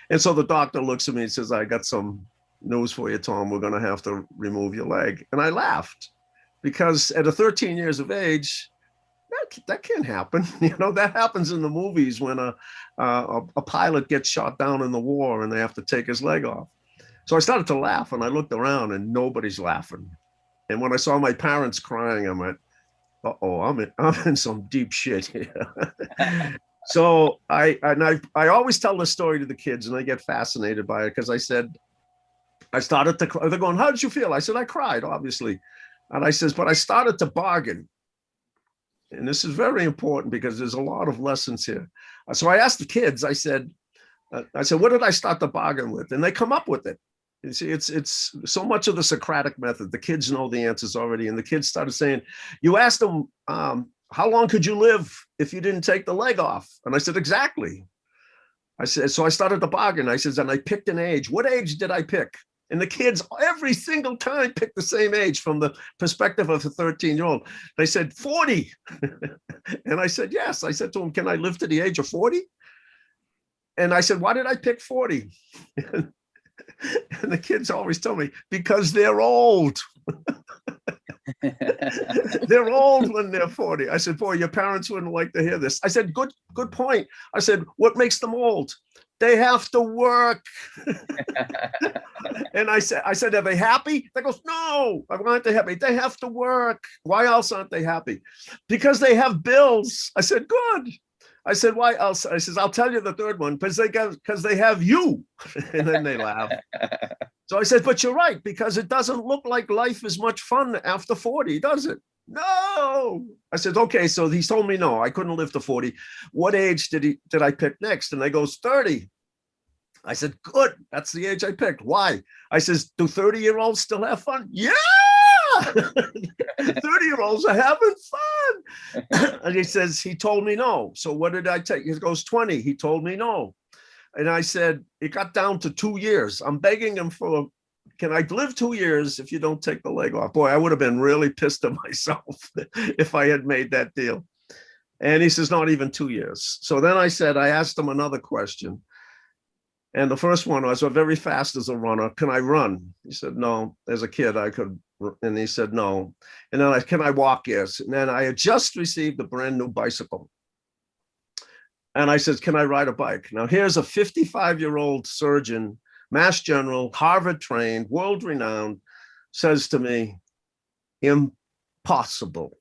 And so the doctor looks at me and says, I got some news for you, Tom. We're going to have to remove your leg. And I laughed because at 13 years of age, that can't happen. That happens in the movies when a pilot gets shot down in the war and they have to take his leg off. So I started to laugh, and I looked around and nobody's laughing. And when I saw my parents crying, I went, uh-oh, I'm in some deep shit here. So I always tell this story to the kids, and they get fascinated by it because I said, I started to cry. They're going, how did you feel? I said, I cried, obviously. And I says, but I started to bargain. And this is very important because there's a lot of lessons here. So I asked the kids, I said, what did I start to bargain with? And they come up with it. You see, it's so much of the Socratic method. The kids know the answers already. And the kids started saying, you asked them, how long could you live if you didn't take the leg off? And I said, exactly. I said, so I started to bargain. I said, and I picked an age. What age did I pick? And the kids every single time picked the same age from the perspective of a 13-year-old. They said 40. And I said, yes. I said to them, can I live to the age of 40? And I said, why did I pick 40? And the kids always tell me, because they're old. They're old when they're 40. I said, boy, your parents wouldn't like to hear this. I said, good point. I said, what makes them old? They have to work. And I said, are they happy? They goes, no, I want to happy. They have to work. Why else aren't they happy? Because they have bills. I said, good. I said, why else? I says, I'll tell you the third one, because they have you. And then they laugh. So I said, but you're right, because it doesn't look like life is much fun after 40, does it? No. I said, okay, so he told me no, I couldn't live to 40. What age did I pick next? And they goes, 30. I said, good, that's the age I picked. Why? I says, do 30-year-olds still have fun? Yeah. 30-year-olds are having fun. And he says, he told me no. So what did I take? He goes, 20. He told me no. And I said, it got down to 2 years. I'm begging him for, can I live 2 years if you don't take the leg off? Boy, I would have been really pissed at myself if I had made that deal. And he says, not even 2 years. So then I asked him another question. And the first one was, I'm very fast as a runner. Can I run? He said, no. As a kid, I could. And he said, no. And then can I walk? Yes. And then I had just received a brand new bicycle. And I said, can I ride a bike? Now, here's a 55-year-old surgeon, Mass General, Harvard trained, world renowned, says to me, impossible.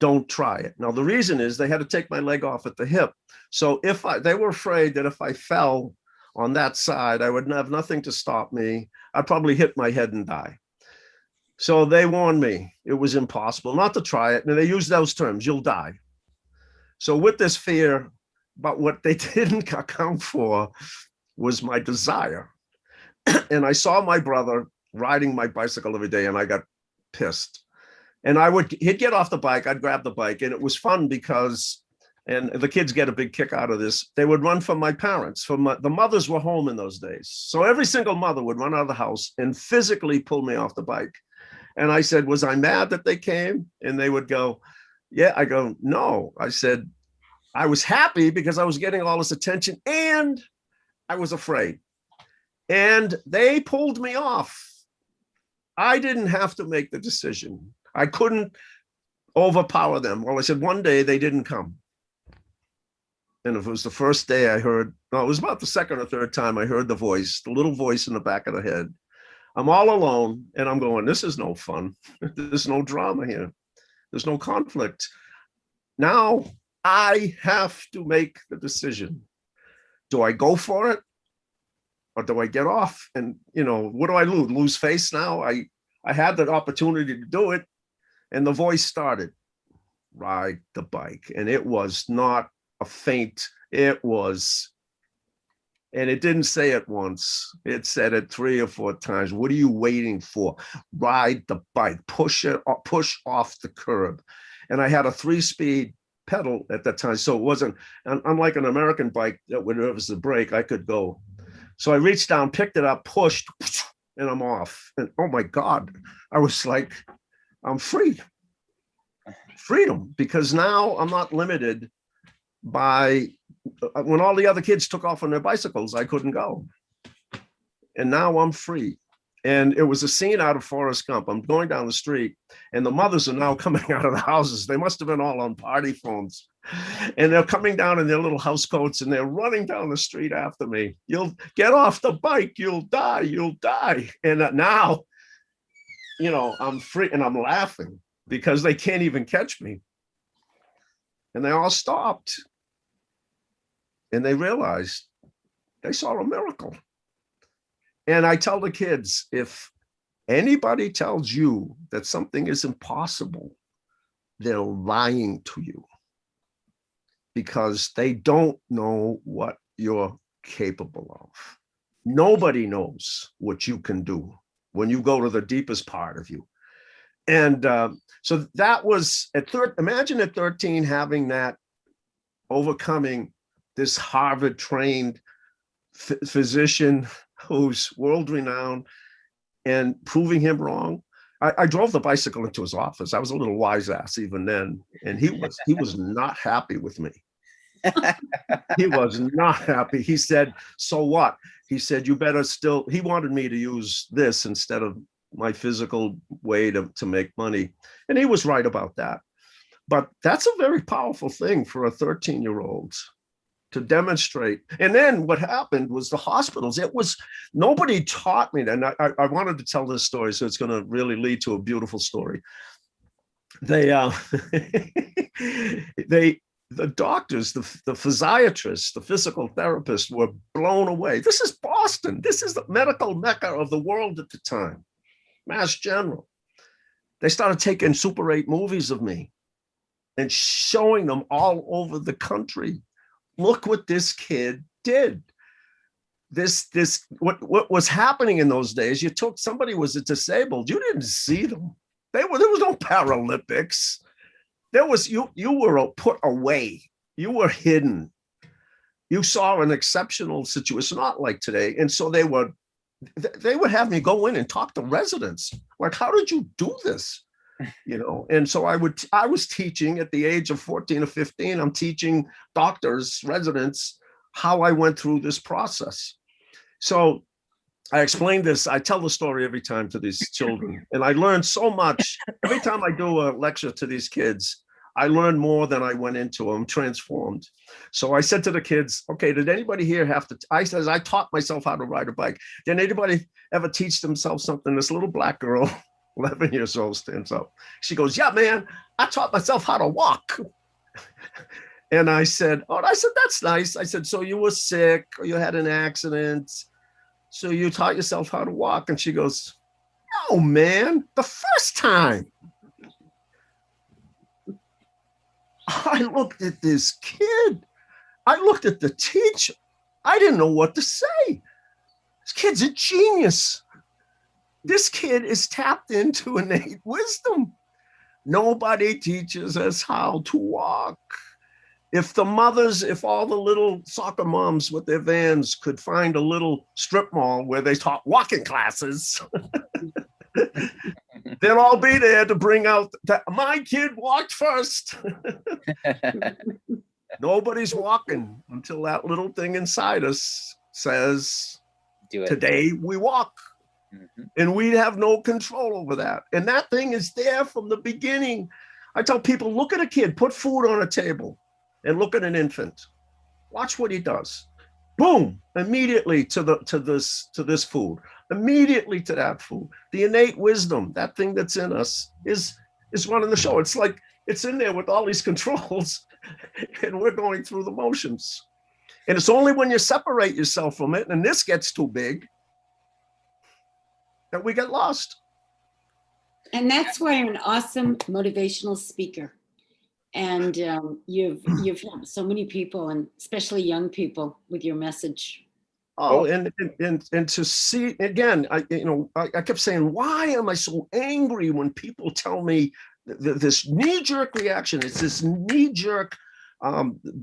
Don't try it. Now, the reason is they had to take my leg off at the hip. So they were afraid that if I fell on that side, I would have nothing to stop me. I'd probably hit my head and die. So they warned me it was impossible not to try it. And they used those terms, you'll die. So with this fear, but what they didn't account for was my desire. And I saw my brother riding my bicycle every day, and I got pissed. And he'd get off the bike, I'd grab the bike, and it was fun because, and the kids get a big kick out of this, they would run from my parents. The mothers were home in those days. So every single mother would run out of the house and physically pull me off the bike. And I said, was I mad that they came? And they would go, yeah. I go, no. I said, I was happy because I was getting all this attention and I was afraid. And they pulled me off. I didn't have to make the decision. I couldn't overpower them. Well, I said, one day they didn't come. And if it was the first day I heard, no, it was about the second or third time I heard the voice, the little voice in the back of the head. I'm all alone and I'm going, this is no fun. There's no drama here. There's no conflict. Now I have to make the decision. Do I go for it? Or do I get off? And, what do I lose? Lose face now? I had that opportunity to do it. And the voice started, ride the bike. And it was not a feint. It was, and it didn't say it once. It said it 3 or 4 times. What are you waiting for? Ride the bike, push off the curb. And I had a 3-speed pedal at that time. So it wasn't, unlike an American bike that when it was the brake, I could go. So I reached down, picked it up, pushed, and I'm off. And oh my God, I was like, I'm free. Freedom, because now I'm not limited by, when all the other kids took off on their bicycles, I couldn't go. And now I'm free. And it was a scene out of Forrest Gump. I'm going down the street and the mothers are now coming out of the houses. They must have been all on party phones. And they're coming down in their little house coats and they're running down the street after me. You'll get off the bike. You'll die. You'll die. And now, I'm free and I'm laughing because they can't even catch me. And they all stopped. And they realized they saw a miracle. And I tell the kids, if anybody tells you that something is impossible, they're lying to you because they don't know what you're capable of. Nobody knows what you can do when you go to the deepest part of you. And so that was imagine at 13 having that, overcoming this Harvard trained physician who's world renowned and proving him wrong. I drove the bicycle into his office. I was a little wise ass even then. And he was not happy with me. He was not happy. He said, so what? He said, you better still, he wanted me to use this instead of my physical way to make money. And he was right about that. But that's a very powerful thing for a 13-year-old to demonstrate. And then what happened was the hospitals, nobody taught me that. And I wanted to tell this story, so it's going to really lead to a beautiful story. The doctors, the physiatrists, the physical therapists were blown away. This is Boston. This is the medical mecca of the world at the time, Mass General. They started taking Super 8 movies of me and showing them all over the country. Look what this kid did. What was happening in those days, you took somebody was disabled, you didn't see them. There was no Paralympics. There was, you were put away. You were hidden. You saw an exceptional situation, not like today. And so they would have me go in and talk to residents. Like, how did you do this? And so I was teaching at the age of 14 or 15. I'm teaching doctors, residents, how I went through this process. So I explained this. I tell the story every time to these children, and I learned so much. Every time I do a lecture to these kids, I learned more than I went into them, transformed. So I said to the kids, okay, did anybody here I taught myself how to ride a bike. Did anybody ever teach themselves something? This little black girl, 11 years old, stands up. She goes, yeah, man, I taught myself how to walk. And I said, that's nice. I said, so you were sick or you had an accident, so you taught yourself how to walk? And she goes, no, man, the first time. I looked at this kid. I looked at the teacher. I didn't know what to say. This kid's a genius. This kid is tapped into innate wisdom. Nobody teaches us how to walk. If all the little soccer moms with their vans could find a little strip mall where they taught walking classes, they'll all be there to bring out that my kid walked first. Nobody's walking until that little thing inside us says, do it. Today we walk. Mm-hmm. And we have no control over that. And that thing is there from the beginning. I tell people, look at a kid, put food on a table and look at an infant. Watch what he does. Boom, immediately to this food, immediately to that food. The innate wisdom, that thing that's in us is running the show. It's like it's in there with all these controls and we're going through the motions. And it's only when you separate yourself from it and this gets too big that we get lost. And that's why you're an awesome motivational speaker. And you've helped so many people, and especially young people, with your message. Oh, and to see again, I kept saying, why am I so angry when people tell me this knee-jerk reaction? It's this knee-jerk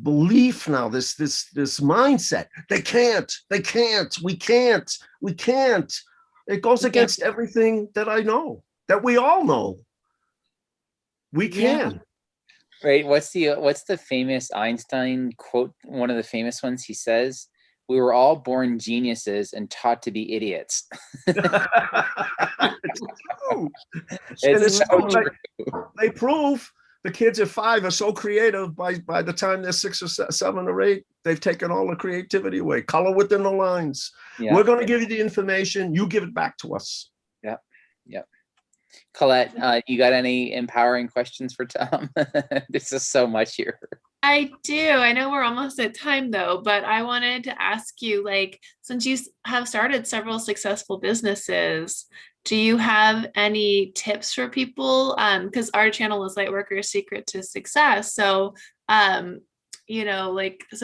belief now, this mindset. We can't. It goes against everything that I know, that we all know. We can. Yeah. Right. What's the famous Einstein quote? One of the famous ones. He says, "We were all born geniuses and taught to be idiots." It's true. It's so true. They prove the kids at 5 are so creative. By the time they're 6 or 7 or 8, they've taken all the creativity away. Color within the lines. Yeah. We're going to give you the information. You give it back to us. Yeah. Yeah. Colette, you got any empowering questions for Tom? This is so much here. I do. I know we're almost at time though, but I wanted to ask you, since you have started several successful businesses, do you have any tips for people? Because our channel is Lightworkers Secret to Success. So, so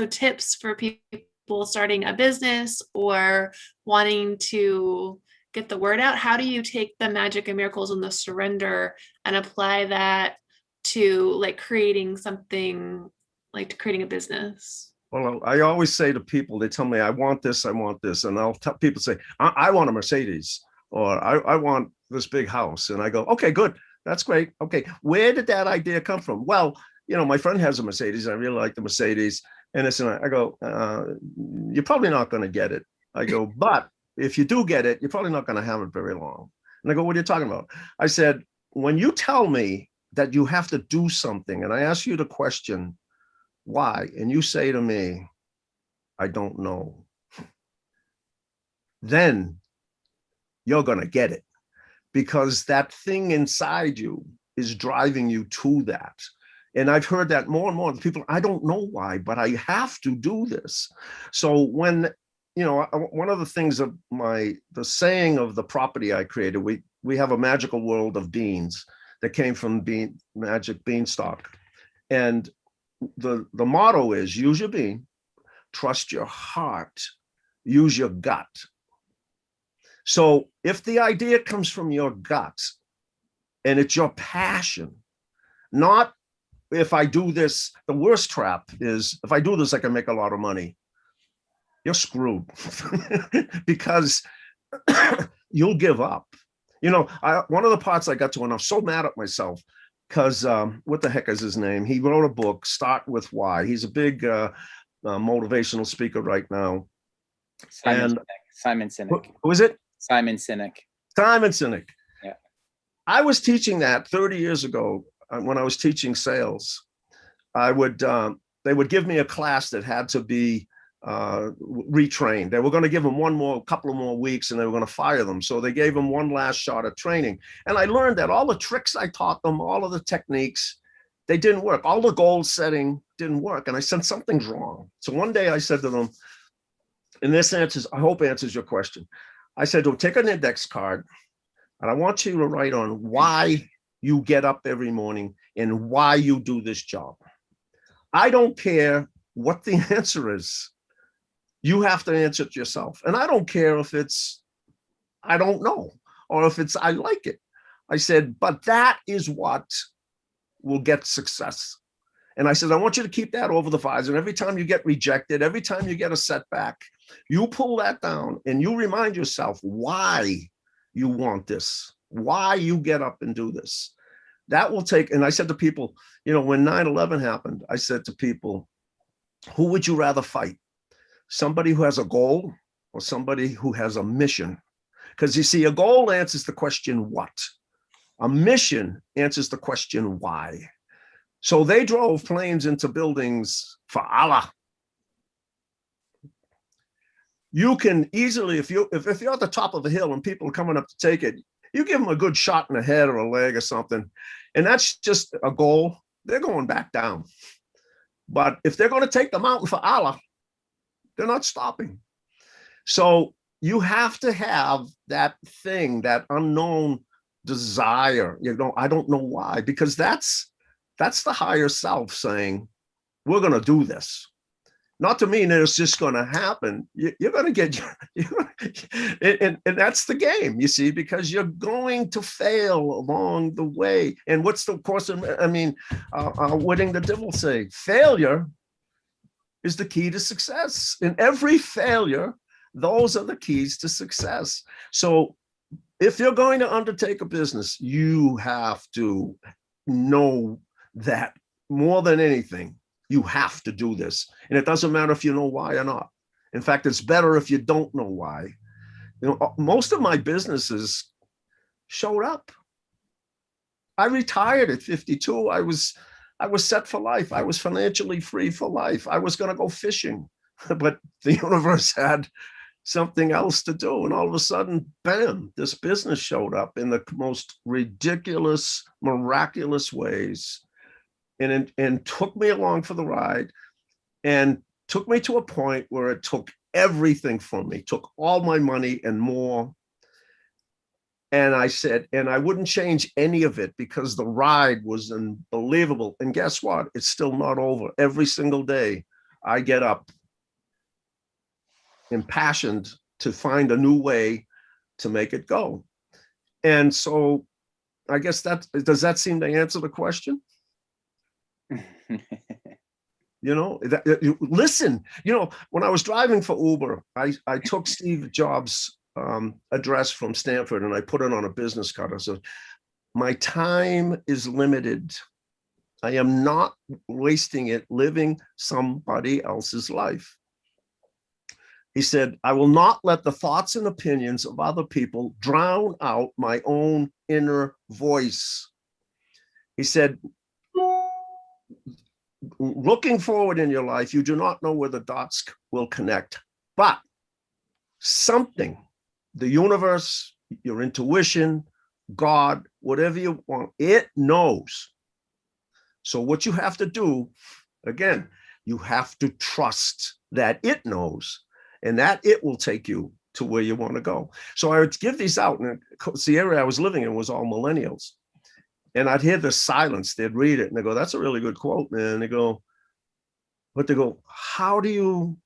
tips for people people starting a business or wanting to get the word out? How do you take the magic and miracles and the surrender and apply that to like creating something, like to creating a business? Well, I always say to people, they tell me, I want this. And I'll tell people, say, I want a Mercedes, or I want this big house. And I go, okay, good. That's great. Okay. Where did that idea come from? Well, my friend has a Mercedes. I really like the Mercedes. And I go, you're probably not going to get it. I go, but if you do get it, you're probably not going to have it very long. And I go, what are you talking about? I said, when you tell me that you have to do something, and I ask you the question, why? And you say to me, I don't know. Then you're going to get it, because that thing inside you is driving you to that. And I've heard that more and more. People, I don't know why, but I have to do this. So when, one of the things of the saying of the property I created, we have a magical world of beans that came from magic beanstalk. And the motto is, use your bean, trust your heart, use your gut. So if the idea comes from your gut and it's your passion, not if I do this, the worst trap is if I do this, I can make a lot of money. You're screwed because you'll give up. One of the parts I got to, and I'm so mad at myself, because what the heck is his name? He wrote a book, Start With Why. He's a big motivational speaker right now. Simon Sinek. Who is it? Simon Sinek. Simon Sinek. Yeah. I was teaching that 30 years ago when I was teaching sales. They would give me a class that had to be retrained. They were going to give them couple of more weeks, and they were going to fire them. So they gave them one last shot at training. And I learned that all the tricks I taught them, all of the techniques, they didn't work. All the goal setting didn't work. And I said, something's wrong. So one day I said to them, and this I hope answers your question. I said, take an index card, and I want you to write on why you get up every morning and why you do this job. I don't care what the answer is. You have to answer it yourself. And I don't care if it's, I don't know, or if it's, I like it. I said, but that is what will get success. And I said, I want you to keep that over the visor. And every time you get rejected, every time you get a setback, you pull that down and you remind yourself why you want this, why you get up and do this. That will take, and I said to people, when 9/11 happened, I said to people, who would you rather fight? Somebody who has a goal or somebody who has a mission? Because you see, a goal answers the question, what? A mission answers the question, why? So they drove planes into buildings for Allah. You can easily, if you're at the top of a hill and people are coming up to take it, you give them a good shot in the head or a leg or something, and that's just a goal, they're going back down. But if they're going to take the mountain for Allah, they're not stopping. So you have to have that thing, that unknown desire. I don't know why, because that's the higher self saying, we're going to do this. Not to mean that it's just going to happen. You're going to get, and that's the game, you see, because you're going to fail along the way. And what's the course? Outwitting the Devil say, failure is the key to success. In every failure, those are the keys to success. So if you're going to undertake a business, you have to know that more than anything, you have to do this. And it doesn't matter if you know why or not. In fact, it's better if you don't know why. Most of my businesses showed up. I retired at 52. I was set for life. I was financially free for life. I was going to go fishing, but the universe had something else to do. And all of a sudden, bam, this business showed up in the most ridiculous, miraculous ways. And took me along for the ride, and took me to a point where it took everything from me, took all my money and more. And I said, and I wouldn't change any of it because the ride was unbelievable. And guess what? It's still not over. Every single day I get up impassioned to find a new way to make it go. And so I guess does that seem to answer the question? Listen, when I was driving for Uber, I took Steve Jobs' address from Stanford and I put it on a business card. I said, my time is limited. I am not wasting it living somebody else's life. He said, I will not let the thoughts and opinions of other people drown out my own inner voice. He said, looking forward in your life, you do not know where the dots will connect, but something, the universe, your intuition, God, whatever you want, it knows. So what you have to do, again, you have to trust that it knows, and that it will take you to where you want to go. So I would give these out, and the area I was living in was all millennials. And I'd hear the silence, they'd read it, and they go, that's a really good quote, man. They go, how do you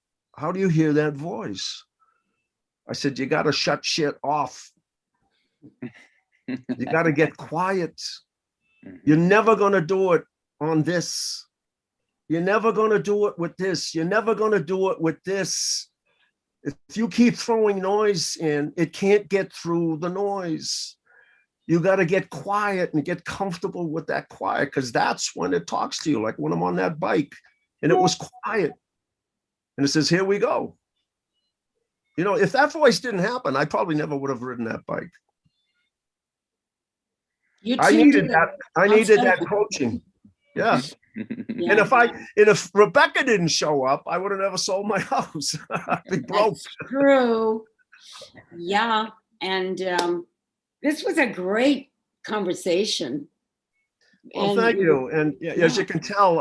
hear that voice? I said, you got to shut shit off. You got to get quiet. You're never going to do it on this. You're never going to do it with this. You're never going to do it with this. If you keep throwing noise in, it can't get through the noise. You got to get quiet and get comfortable with that quiet, because that's when it talks to you. Like when I'm on that bike and it was quiet and it says, here we go. If that voice didn't happen, I probably never would have ridden that bike. I needed that coaching. Yeah. Yeah. And if Rebecca didn't show up, I would have never sold my house. I'd be broke. That's true. Yeah. And this was a great conversation. Well, thank you. And as you can tell,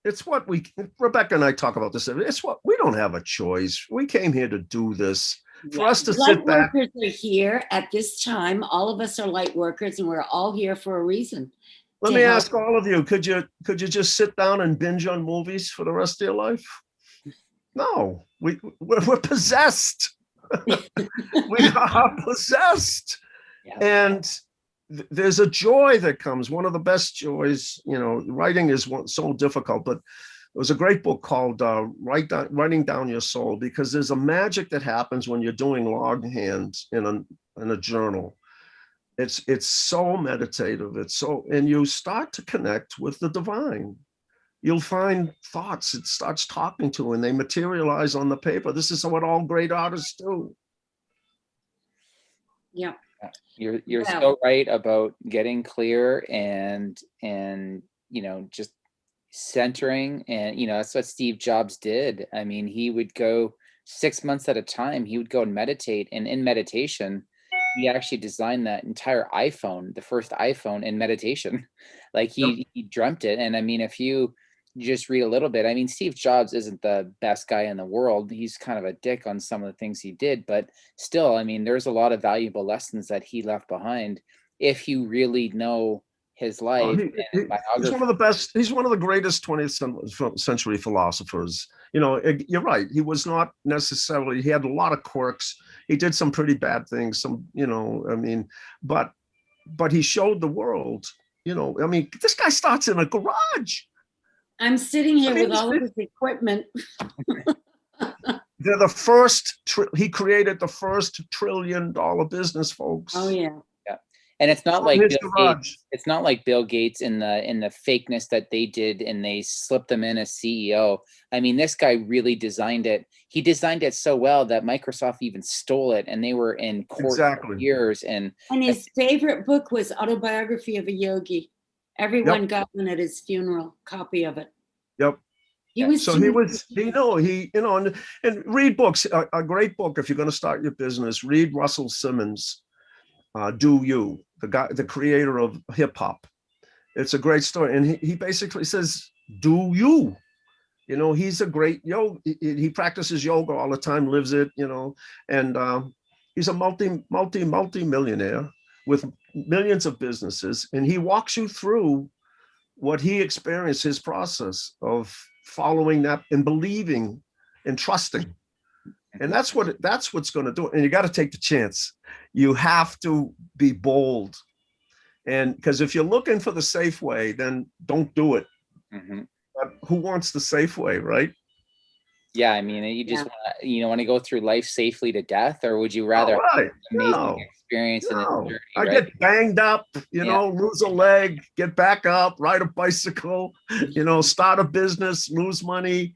Rebecca and I talk about this. It's what we don't have a choice. We came here to do this. For us to sit back. Light workers are here at this time. All of us are light workers, and we're all here for a reason. Let me ask all of you, could you just sit down and binge on movies for the rest of your life? No, we're possessed. We are possessed. Yeah. And there's a joy that comes. One of the best joys, writing is so difficult, but there was a great book called Writing Down Your Soul, because there's a magic that happens when you're doing longhand in a journal. It's so meditative. And you start to connect with the divine. You'll find thoughts it starts talking to, and they materialize on the paper. This is what all great artists do. Yeah. You're so right about getting clear and just centering, and that's what Steve Jobs did. I mean, he would go 6 months at a time. He would go and meditate, and in meditation, he actually designed that entire iPhone, the first iPhone, in meditation. Like he dreamt it. And I mean, if you just read a little bit, I mean, Steve Jobs isn't the best guy in the world. He's kind of a dick on some of the things he did, but still, I mean, there's a lot of valuable lessons that he left behind if you really know his life. He's one of the best. He's one of the greatest 20th century philosophers. You're right. He was not necessarily, he had a lot of quirks. He did some pretty bad things, but he showed the world, this guy starts in a garage. I'm sitting here with all of his equipment. They're the first, he created the first $1 trillion business, folks. Oh yeah. And it's not like Bill Gates. It's not like Bill Gates in the fakeness that they did, and they slipped him in as CEO. I mean, this guy really designed it. He designed it so well that Microsoft even stole it, and they were in court for years. And his favorite book was Autobiography of a Yogi. Everyone got one at his funeral, copy of it. Yep. And read books. A great book if you're going to start your business. Read Russell Simmons. Do You, the creator of hip hop. It's a great story. And he basically says, do you, he's a great yoga. He practices yoga all the time, lives it, and he's a multi-millionaire with millions of businesses. And he walks you through what he experienced, his process of following that and believing and trusting. And that's what's going to do it. And you got to take the chance. You have to be bold. And because if you're looking for the safe way, then don't do it. Mm-hmm. But who wants the safe way, right? Yeah, I mean, you just want to go through life safely to death, or would you rather have an amazing experience in the journey, I right? get banged up, lose a leg, get back up, ride a bicycle, start a business, lose money.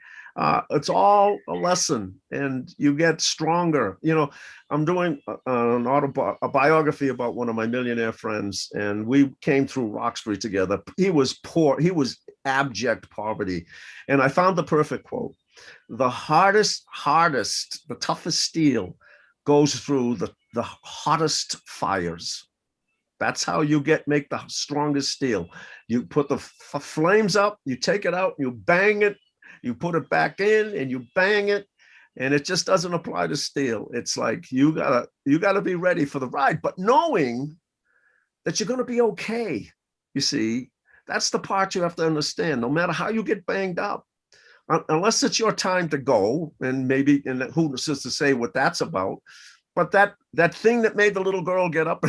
It's all a lesson, and you get stronger. I'm doing a biography about one of my millionaire friends, and we came through Roxbury together. He was poor. He was abject poverty. And I found the perfect quote. The hardest, the toughest steel goes through the hottest fires. That's how you make the strongest steel. You put the flames up, you take it out, you bang it, you put it back in, and you bang it, and it just doesn't apply to steel. It's like you gotta be ready for the ride, but knowing that you're gonna be okay. You see, that's the part you have to understand. No matter how you get banged up, unless it's your time to go, and maybe, and who's to say what that's about. But that thing that made the little girl get up,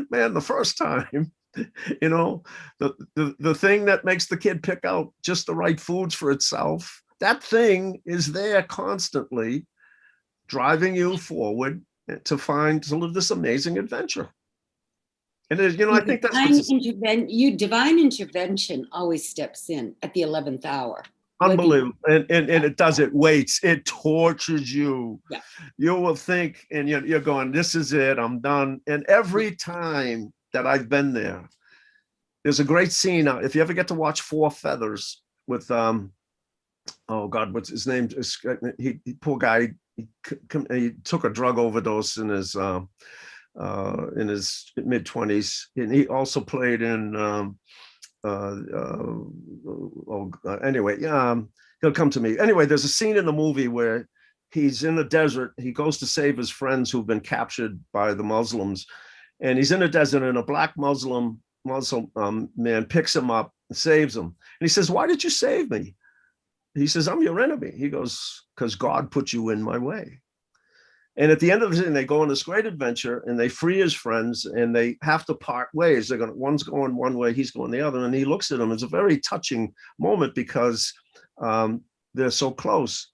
man, the first time, the thing that makes the kid pick out just the right foods for itself, that thing is there constantly driving you forward to live this amazing adventure. And I think that's divine intervention always steps in at the 11th hour. Unbelievable. And it does, it waits, it tortures you. Yeah. You will think, and you're going, this is it, I'm done. And every time that I've been there's a great scene. If you ever get to watch Four Feathers with, oh God, what's his name? He poor guy, he took a drug overdose in his mid-20s. And he also played in, anyway, he'll come to me. Anyway, there's a scene in the movie where he's in the desert. He goes to save his friends who've been captured by the Muslims, and he's in the desert, and a black Muslim man picks him up and saves him. And he says, "Why did you save me?" He says, "I'm your enemy." He goes, "Because God put you in my way." And at the end of the day, they go on this great adventure, and they free his friends, and they have to part ways. One's going one way, he's going the other, and he looks at him. It's a very touching moment because they're so close.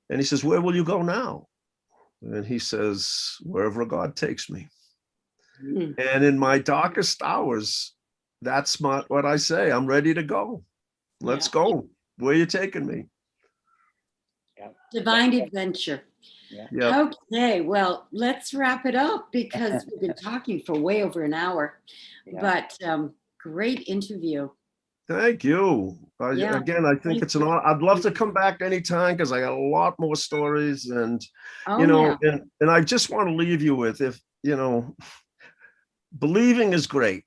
And he says, "Where will you go now?" And he says, "Wherever God takes me." Mm. And in my darkest hours, that's what I say. I'm ready to go. Let's go. Where are you taking me? Yeah. Divine adventure. Yeah. Okay, well, let's wrap it up because we've been talking for way over an hour. Yeah. But great interview. Thank you. Again, I think it's an honor. I'd love to come back anytime because I got a lot more stories, and and I just want to leave you with, if believing is great,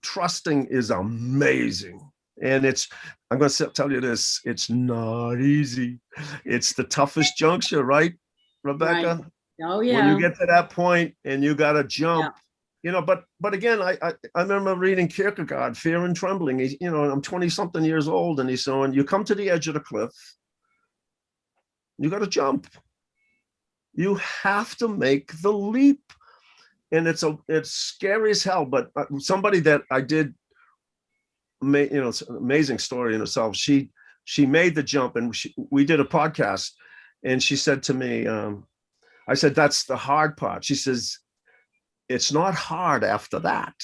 trusting is amazing. And I'm going to tell you this, it's not easy. It's the toughest juncture, right, Rebecca? Right. Oh yeah. When you get to that point and you got to jump, but again, I remember reading Kierkegaard, Fear and Trembling. I'm 20 something years old, and he's saying, you come to the edge of the cliff, you got to jump. You have to make the leap. And it's scary as hell, but somebody that I did, it's an amazing story in itself. She made the jump, and we did a podcast, and she said to me, I said, "That's the hard part." She says, "It's not hard after that.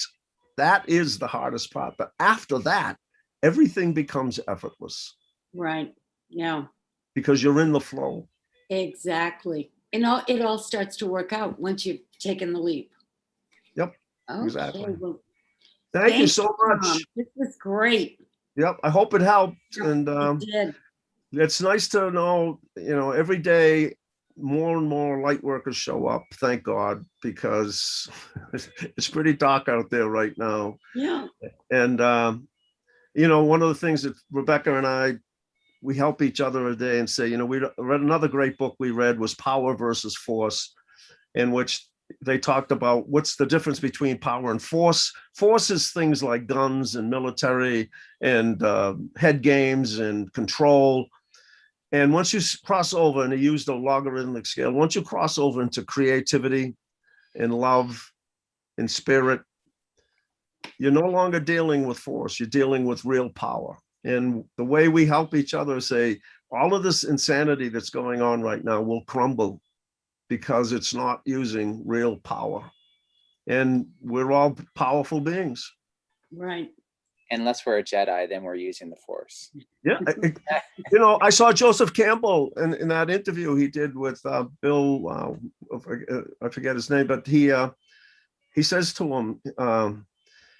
That is the hardest part. But after that, everything becomes effortless." Right. Yeah. Because you're in the flow. Exactly. And it all starts to work out once you've taken the leap. Yep. Okay, exactly. Well, thank you so much. This was great. Yep. I hope it helped. And it did. It's nice to know, every day more and more light workers show up. Thank God, because it's pretty dark out there right now. Yeah. And, one of the things that Rebecca and we help each other a day and say, we read another great book we read was Power versus Force, in which they talked about what's the difference between power and force. Force is things like guns and military and head games and control. And once you cross over, and he used a logarithmic scale, once you cross over into creativity and love and spirit, you're no longer dealing with force, you're dealing with real power. And the way we help each other is say, all of this insanity that's going on right now will crumble because it's not using real power. And we're all powerful beings. Right. Unless we're a Jedi, then we're using the Force. Yeah. I saw Joseph Campbell in that interview he did with Bill, I forget his name, but he says to him,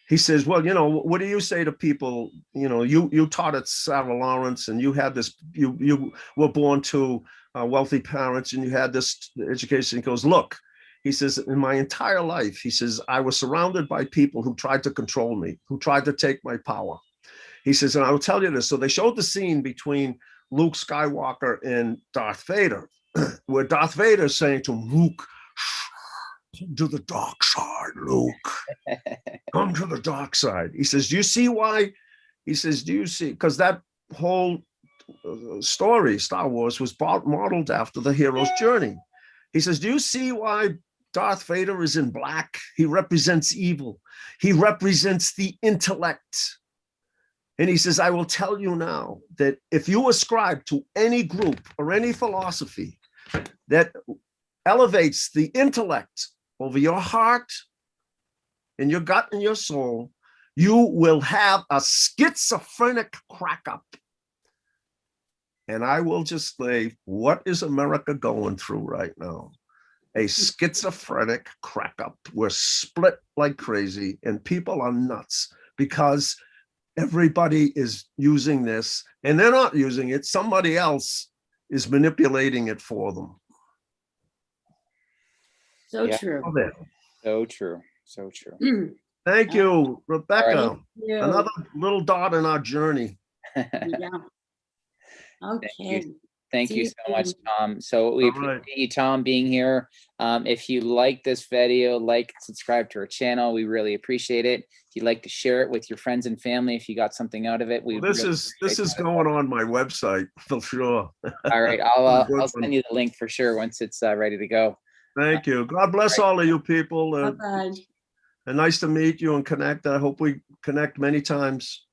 he says, well, what do you say to people? You taught at Sarah Lawrence, and you had this, you were born to wealthy parents, and you had this education. He goes, look, he says, in my entire life, he says, I was surrounded by people who tried to control me, who tried to take my power. He says, and I will tell you this. So they showed the scene between Luke Skywalker and Darth Vader, where Darth Vader is saying to him, Luke, come to the dark side, Luke. Come to the dark side. He says, do you see why? He says, do you see? Because that whole story, Star Wars, was modeled after the hero's journey. He says, do you see why Darth Vader is in black? He represents evil. He represents the intellect. And he says, I will tell you now that if you ascribe to any group or any philosophy that elevates the intellect over your heart and your gut and your soul, you will have a schizophrenic crack up. And I will just say, what is America going through right now? A schizophrenic crack up. We're split like crazy, and people are nuts because everybody is using this, and they're not using it. Somebody else is manipulating it for them. So Yeah. true. So true. So true. Thank you, Rebecca. Right. You. Another little dot in our journey. Yeah. Okay. Thank See you you so much, soon. Tom. So we All right. appreciate you, Tom, being here. If you like this video, subscribe to our channel. We really appreciate it. If you'd like to share it with your friends and family, if you got something out of it, we This really is appreciate that. going on my website for sure. All right, I'll send you the link for sure once it's ready to go. Thank you. God bless all of you people. Bye-bye. And nice to meet you and connect. I hope we connect many times.